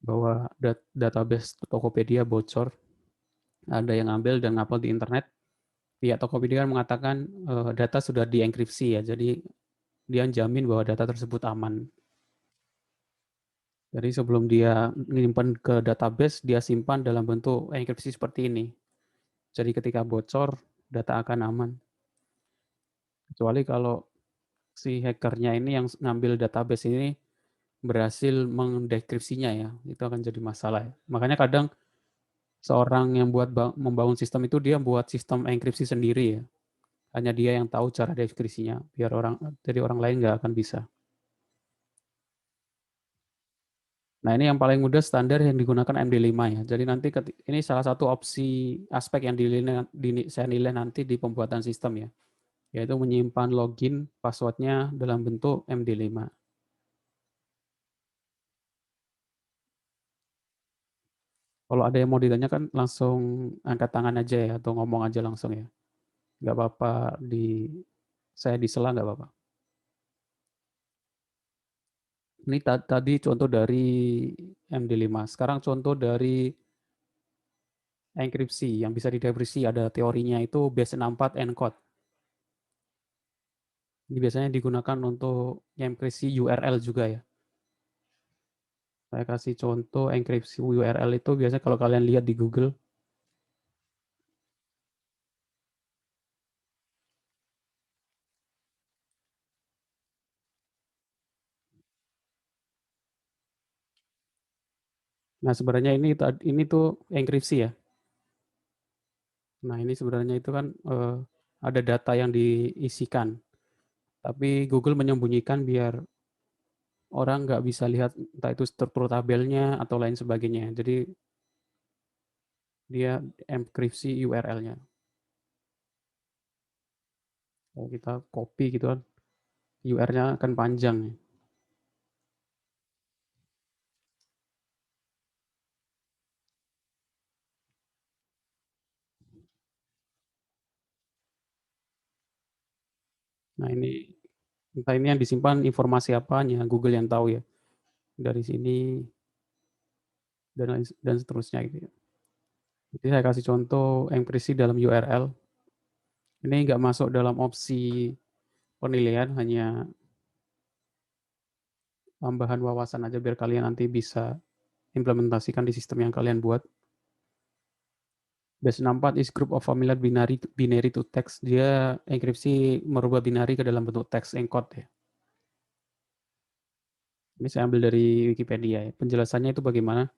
bahwa database Tokopedia bocor, ada yang ngambil dan ngupload di internet. Pihak Tokopedia kan mengatakan data sudah dienkripsi ya, jadi dia jamin bahwa data tersebut aman. Jadi sebelum dia menyimpan ke database, dia simpan dalam bentuk enkripsi seperti ini. Jadi ketika bocor, data akan aman. Kecuali kalau si hackernya ini yang ngambil database ini berhasil mendekripsinya ya, itu akan jadi masalah ya. Makanya kadang seorang yang membangun sistem itu dia buat sistem enkripsi sendiri ya. Hanya dia yang tahu cara dekripsinya, biar orang lain nggak akan bisa. Nah, ini yang paling mudah standar yang digunakan MD5 ya. Jadi nanti ini salah satu opsi aspek yang saya nilai nanti di pembuatan sistem ya, yaitu menyimpan login passwordnya dalam bentuk MD5. Kalau ada yang mau ditanyakan langsung angkat tangan aja ya, atau ngomong aja langsung ya. Nggak apa-apa, saya disela nggak apa-apa. Ini tadi contoh dari MD5. Sekarang contoh dari enkripsi yang bisa didekripsi, ada teorinya itu base64 encode. Ini biasanya digunakan untuk enkripsi URL juga ya. Saya kasih contoh enkripsi URL itu biasanya kalau kalian lihat di Google. Nah, sebenarnya ini tuh enkripsi ya. Nah, ini sebenarnya itu kan ada data yang diisikan. Tapi Google menyembunyikan biar orang nggak bisa lihat entah itu struktur tabelnya atau lain sebagainya. Jadi dia enkripsi URL-nya. Kalau kita copy gitu kan, URL-nya akan panjang. Nah, ini entah ini yang disimpan informasi apanya, Google yang tahu ya. Dari sini dan seterusnya gitu ya. Jadi saya kasih contoh enkripsi dalam URL. Ini nggak masuk dalam opsi penilaian, hanya tambahan wawasan aja biar kalian nanti bisa implementasikan di sistem yang kalian buat. Base64 is group of familiar binary to text. Dia enkripsi merubah binary ke dalam bentuk text encode ya. Ini saya ambil dari Wikipedia ya. Penjelasannya itu bagaimana?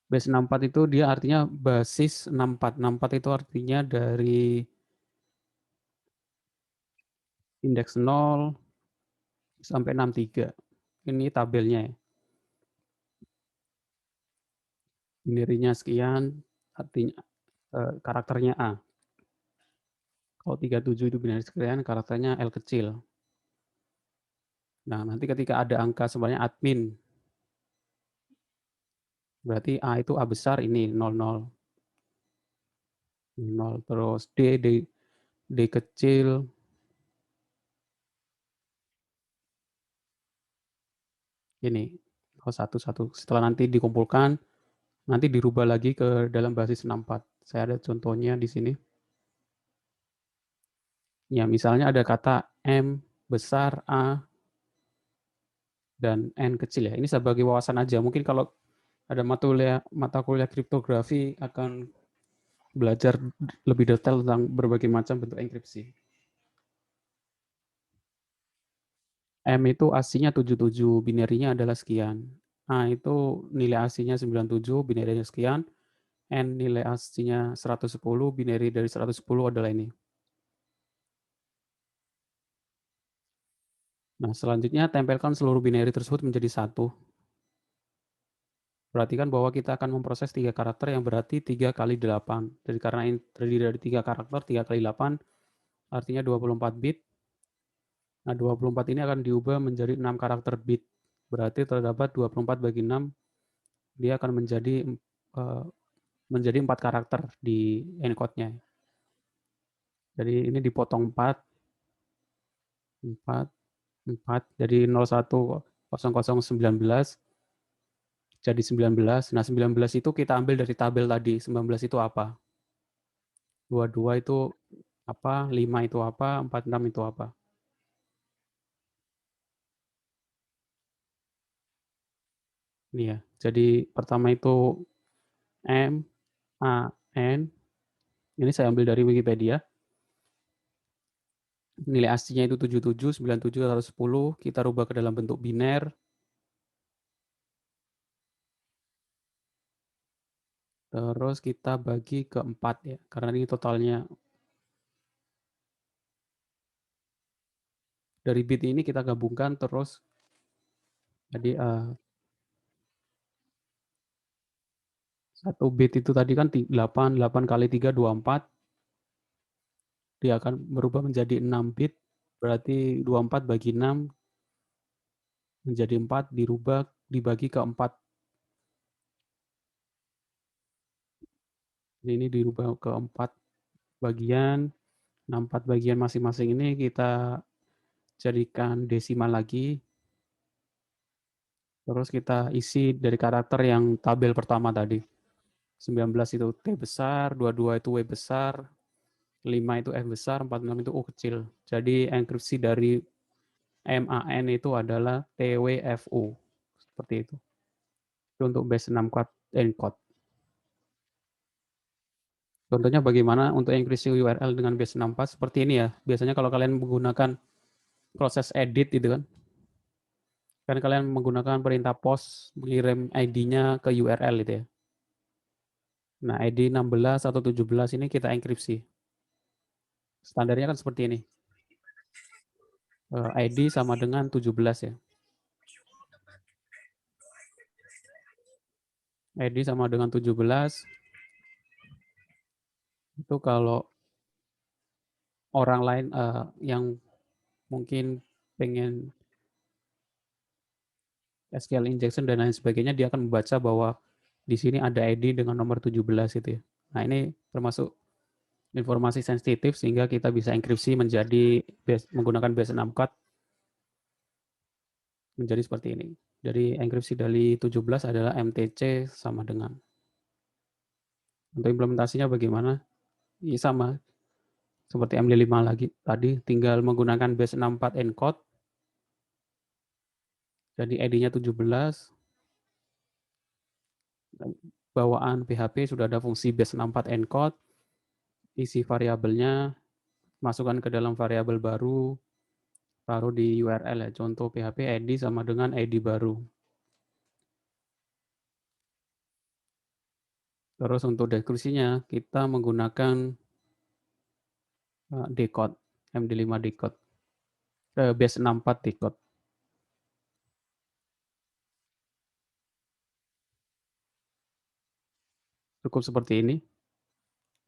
Base64 itu dia artinya basis 64. 64 itu artinya dari indeks 0 sampai 63. Ini tabelnya ya. Binary-nya sekian, artinya karakternya A. Kalau 37 itu binary sekian, karakternya L kecil. Nah, nanti ketika ada angka sebenarnya admin, berarti A itu A besar, ini 00. 0, terus D kecil, ini 01. Setelah nanti dikumpulkan, nanti dirubah lagi ke dalam basis 64. Saya ada contohnya di sini. Ya, misalnya ada kata M besar, A, dan N kecil ya. Ini sebagai wawasan aja. Mungkin kalau ada mata kuliah kriptografi akan belajar lebih detail tentang berbagai macam bentuk enkripsi. M itu ASCII-nya 77, binary-nya adalah sekian. A itu nilai ASCII-nya 97, binary-nya sekian. N nilai ASCII-nya 110, binary dari 110 adalah ini. Nah, selanjutnya tempelkan seluruh binary tersebut menjadi satu. Perhatikan bahwa kita akan memproses 3 karakter yang berarti 3 kali 8. Jadi karena ini terdiri dari 3 karakter, 3 kali 8 artinya 24 bit. Nah, 24 ini akan diubah menjadi 6 karakter bit. Berarti terdapat 24 bagi 6, dia akan menjadi 4 karakter di encode-nya. Jadi ini dipotong 4, jadi 010019 jadi 19. Nah, 19 itu kita ambil dari tabel tadi. 19 itu apa? 22 itu apa? 5 itu apa? 46 itu apa? Ini ya. Jadi pertama itu M, A, N. Ini saya ambil dari Wikipedia. Nilai ASCII-nya itu 77, 97, 110. Kita rubah ke dalam bentuk biner. Terus kita bagi ke 4 ya. Karena ini totalnya dari bit ini kita gabungkan terus jadi 1 bit itu tadi kan 8 kali 3 24. Dia akan berubah menjadi 6 bit. Berarti 24 bagi 6 menjadi 4 dirubah dibagi ke 4. Ini dirubah ke 4 bagian. 4 bagian masing-masing ini kita jadikan desimal lagi. Terus kita isi dari karakter yang tabel pertama tadi. 19 itu T besar, 22 itu W besar, 5 itu F besar, 46 itu U kecil. Jadi enkripsi dari MAN itu adalah TWFU. Seperti itu. Itu untuk base 6 encode. Contohnya bagaimana untuk enkripsi URL dengan base 64 seperti ini ya. Biasanya kalau kalian menggunakan proses edit gitu kan kalian menggunakan perintah post mengirim ID-nya ke URL gitu ya. Nah, ID 16 atau 17 ini kita enkripsi. Standarnya kan seperti ini. ID sama dengan 17 ya. ID sama dengan 17. Itu kalau orang lain yang mungkin pengen SQL injection dan lain sebagainya, dia akan membaca bahwa di sini ada ID dengan nomor 17 itu ya. Nah, ini termasuk informasi sensitif sehingga kita bisa enkripsi menjadi menggunakan base 64 menjadi seperti ini. Jadi enkripsi dari 17 adalah MTC sama dengan. Untuk implementasinya bagaimana? Ini sama. seperti MD5 lagi tadi, tinggal menggunakan base 64 encode. Jadi ID-nya 17. Bawaan PHP sudah ada fungsi base 64 encode. Isi variabelnya, masukkan ke dalam variabel baru, taruh di URL ya. Contoh PHP ID sama dengan ID baru. Terus untuk deskripsinya, kita menggunakan decode, MD5 decode, base 64 decode. Cukup seperti ini.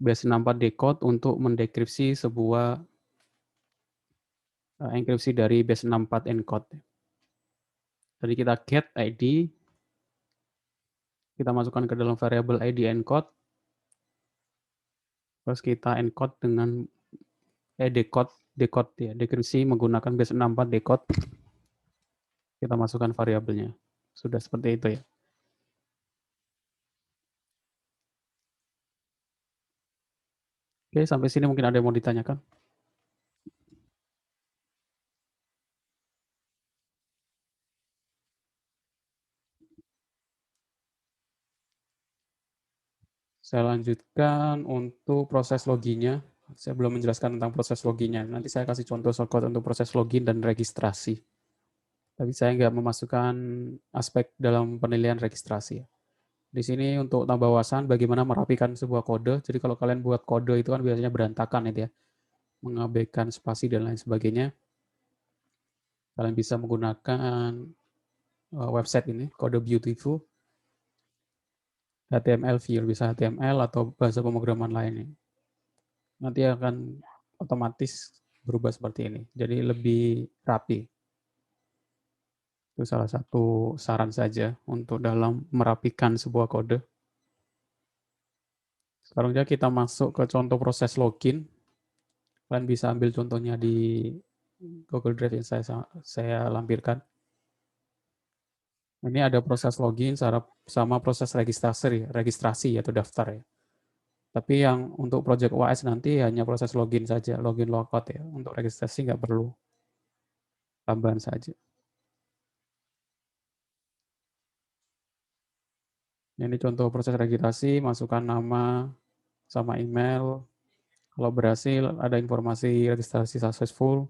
Base 64 decode untuk mendekripsi sebuah enkripsi dari base 64 encode. Jadi kita get ID, kita masukkan ke dalam variabel ID encode, terus kita encode dengan decode ya, dekripsi menggunakan base 64 decode. Kita masukkan variabelnya. Sudah seperti itu ya. Oke, sampai sini mungkin ada yang mau ditanyakan. Saya lanjutkan untuk proses loginnya. Saya belum menjelaskan tentang proses loginnya. Nanti saya kasih contoh shortcut untuk proses login dan registrasi. Tapi saya nggak memasukkan aspek dalam penilaian registrasi. Di sini untuk tambah wawasan bagaimana merapikan sebuah kode. Jadi kalau kalian buat kode itu kan biasanya berantakan itu ya. Mengabaikan spasi dan lain sebagainya. Kalian bisa menggunakan website ini, Kode Beautiful. HTML view, bisa HTML atau bahasa pemrograman lainnya. Nanti akan otomatis berubah seperti ini. Jadi lebih rapi. Itu salah satu saran saja untuk dalam merapikan sebuah kode. Sekarang kita masuk ke contoh proses login. Kalian bisa ambil contohnya di Google Drive yang saya lampirkan. Ini ada proses login sama proses registrasi atau daftar ya. Tapi yang untuk project OAS nanti hanya proses login saja, login logout ya. Untuk registrasi nggak perlu, tambahan saja. Ini contoh proses registrasi, masukkan nama sama email. Kalau berhasil ada informasi registrasi successful.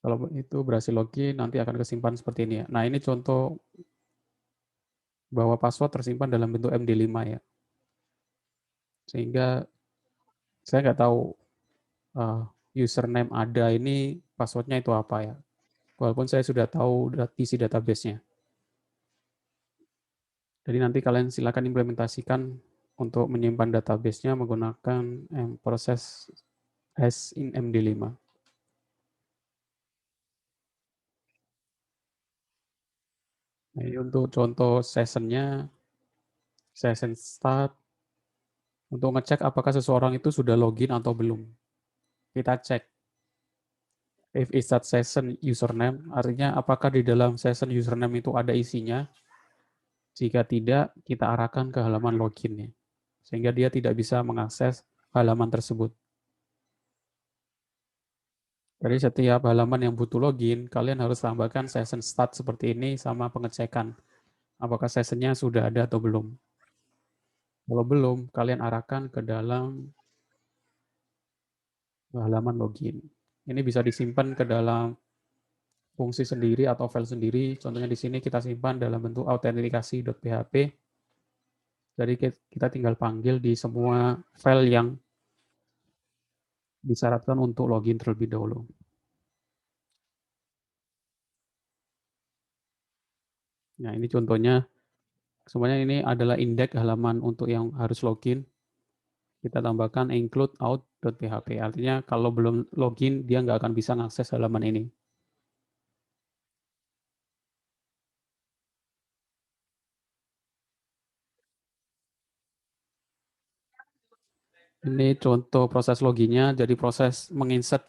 Kalau itu berhasil login, nanti akan kesimpan seperti ini ya. Nah, ini contoh bahwa password tersimpan dalam bentuk MD5 ya. Sehingga saya nggak tahu username ada ini passwordnya itu apa ya. Walaupun saya sudah tahu isi database-nya. Jadi nanti kalian silakan implementasikan untuk menyimpan database-nya menggunakan proses hash in MD5. Nah, ini untuk contoh session-nya, session start. Untuk ngecek apakah seseorang itu sudah login atau belum. Kita cek. If is that session username, artinya apakah di dalam session username itu ada isinya. Jika tidak, kita arahkan ke halaman login-nya. Sehingga dia tidak bisa mengakses halaman tersebut. Jadi setiap halaman yang butuh login, kalian harus tambahkan session start seperti ini sama pengecekan. Apakah sessionnya sudah ada atau belum. Kalau belum, kalian arahkan ke dalam halaman login. Ini bisa disimpan ke dalam fungsi sendiri atau file sendiri. Contohnya di sini kita simpan dalam bentuk autentikasi.php. Jadi kita tinggal panggil di semua file yang disyaratkan untuk login terlebih dahulu. Nah, ini contohnya. Semuanya ini adalah indeks halaman untuk yang harus login. Kita tambahkan include out.php. Artinya kalau belum login, dia nggak akan bisa mengakses halaman ini. Ini contoh proses loginnya, jadi proses menginsert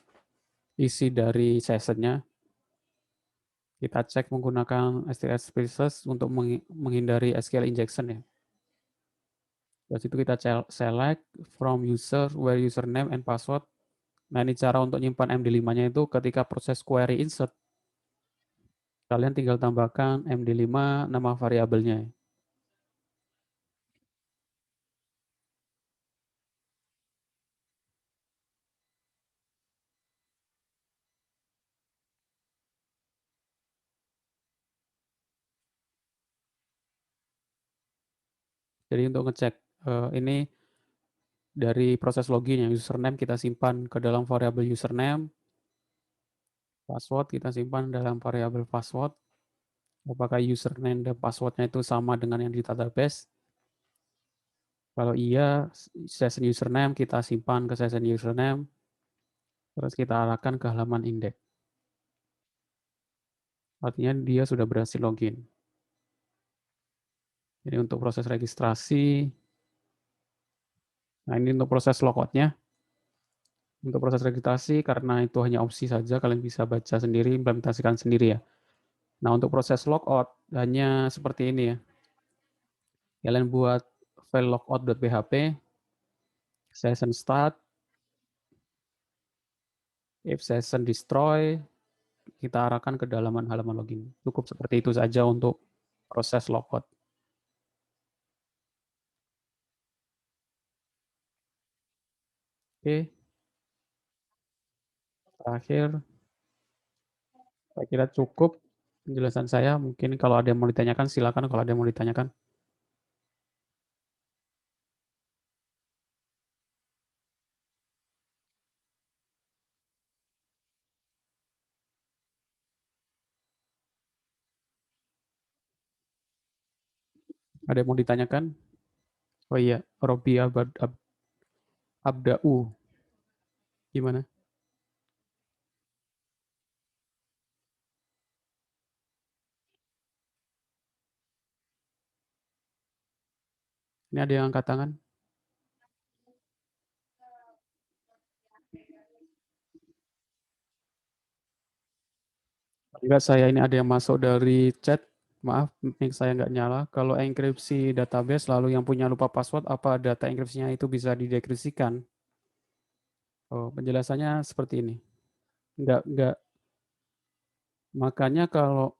isi dari sessionnya. Kita cek menggunakan STS Spaces untuk menghindari SQL injection ya. Terus itu kita select from user where username and password. Nah, ini cara untuk nyimpan MD5-nya itu ketika proses query insert, kalian tinggal tambahkan MD5 nama variabelnya. Jadi untuk ngecek ini dari proses login yang username kita simpan ke dalam variabel username, password kita simpan dalam variabel password. Apakah username dan passwordnya itu sama dengan yang di database? Kalau iya, session username kita simpan ke session username, terus kita arahkan ke halaman index. Artinya dia sudah berhasil login. Jadi untuk proses registrasi, nah ini untuk proses logout-nya. Untuk proses registrasi, karena itu hanya opsi saja, kalian bisa baca sendiri, implementasikan sendiri ya. Nah untuk proses logout, hanya seperti ini ya. Kalian buat file logout.php, session start, if session destroy, kita arahkan ke halaman login. Cukup seperti itu saja untuk proses logout. Oke. Terakhir, saya kira cukup penjelasan saya. Mungkin kalau ada yang mau ditanyakan, silakan kalau ada yang mau ditanyakan. Ada yang mau ditanyakan? Oh iya, Robi Abdau. Gimana? Ini ada yang angkat tangan? Enggak, saya ini ada yang masuk dari chat. Maaf, mic saya nggak nyala. Kalau enkripsi database, lalu yang punya lupa password, apa data enkripsinya itu bisa didekripsikan? Oh, penjelasannya seperti ini. Enggak. Makanya kalau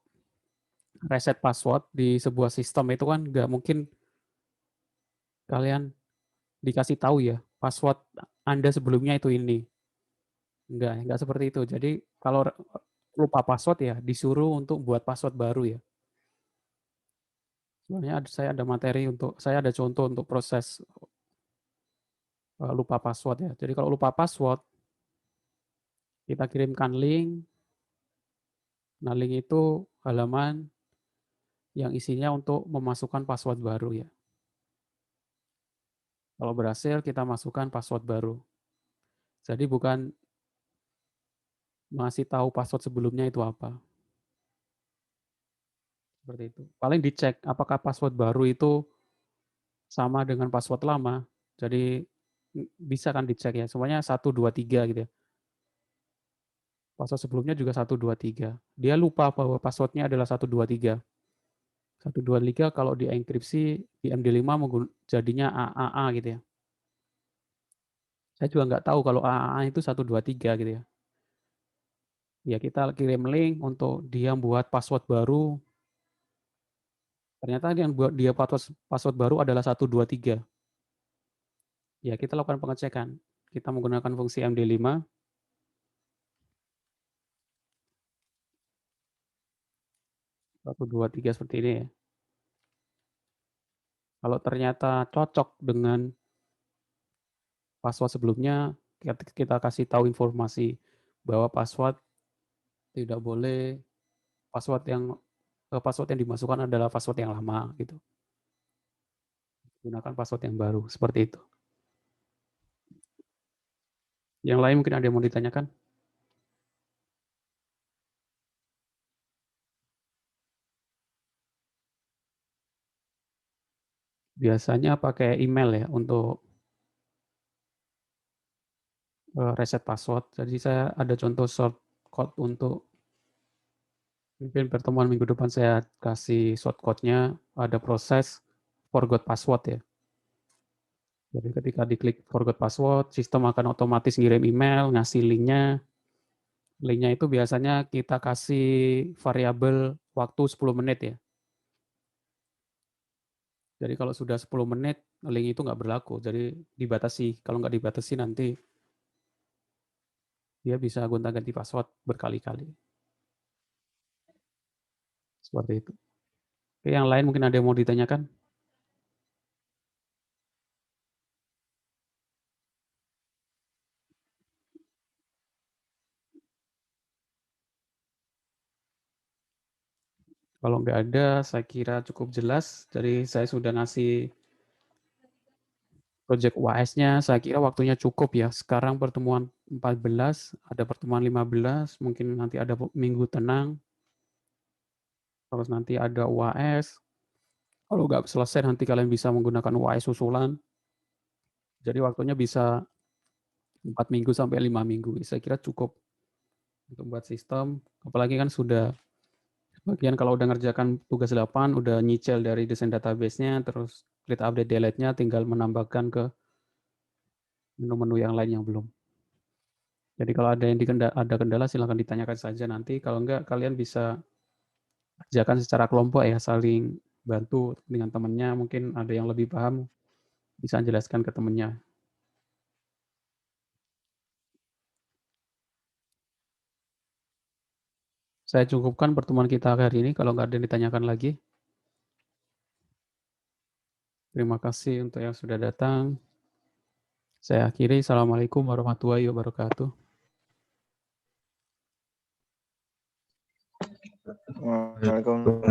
reset password di sebuah sistem itu kan nggak mungkin kalian dikasih tahu ya, password Anda sebelumnya itu ini. Enggak seperti itu. Jadi kalau lupa password ya disuruh untuk buat password baru ya. Sebenarnya saya ada contoh untuk proses lupa password ya. Jadi kalau lupa password, kita kirimkan link. Nah, link itu halaman yang isinya untuk memasukkan password baru ya. Kalau berhasil, kita masukkan password baru. Jadi bukan masih tahu password sebelumnya itu apa. Seperti itu. Paling dicek apakah password baru itu sama dengan password lama. Jadi bisa kan dicek ya. Semuanya 1, 2, 3 gitu ya. Password sebelumnya juga 1, 2, 3. Dia lupa bahwa passwordnya adalah 1, 2, 3. 1, 2, 3 kalau dienkripsi di MD5 jadinya AAA gitu ya. Saya juga nggak tahu kalau AAA itu 1, 2, 3 gitu ya. Ya kita kirim link untuk dia buat password baru. Ternyata yang buat dia password baru adalah 1, 2, 3. Ya kita lakukan pengecekan. Kita menggunakan fungsi MD5. 1, 2, 3 seperti ini ya. Kalau ternyata cocok dengan password sebelumnya, kita kasih tahu informasi bahwa password tidak boleh password yang dimasukkan adalah password yang lama gitu. Gunakan password yang baru seperti itu. Yang lain mungkin ada yang mau ditanyakan? Biasanya pakai email ya untuk reset password. Jadi saya ada contoh shortcode untuk mungkin pertemuan minggu depan saya kasih shortcode-nya, ada proses forgot password ya. Jadi ketika diklik forgot password, sistem akan otomatis ngirim email, ngasih linknya. Linknya itu biasanya kita kasih variabel waktu 10 menit ya. Jadi kalau sudah 10 menit, link itu nggak berlaku. Jadi dibatasi. Kalau nggak dibatasi nanti dia bisa gonta-ganti password berkali-kali. Seperti itu. Oke, yang lain mungkin ada yang mau ditanyakan? Kalau nggak ada, saya kira cukup jelas. Jadi saya sudah ngasih project UAS-nya, saya kira waktunya cukup ya. Sekarang pertemuan 14, ada pertemuan 15, mungkin nanti ada minggu tenang, terus nanti ada UAS. Kalau nggak selesai, nanti kalian bisa menggunakan UAS susulan. Jadi waktunya bisa 4 minggu sampai 5 minggu. Saya kira cukup untuk buat sistem. Apalagi kan sudah bagian kalau udah ngerjakan tugas 8, udah nyicil dari desain database-nya, terus create update delete-nya, tinggal menambahkan ke menu-menu yang lain yang belum. Jadi kalau ada yang ada kendala silahkan ditanyakan saja nanti. Kalau enggak kalian bisa kerjakan secara kelompok ya, saling bantu dengan temannya. Mungkin ada yang lebih paham, bisa jelaskan ke temannya. Saya cukupkan pertemuan kita hari ini. Kalau nggak ada yang ditanyakan lagi. Terima kasih untuk yang sudah datang. Saya akhiri. Assalamualaikum warahmatullahi wabarakatuh. Waalaikumsalam.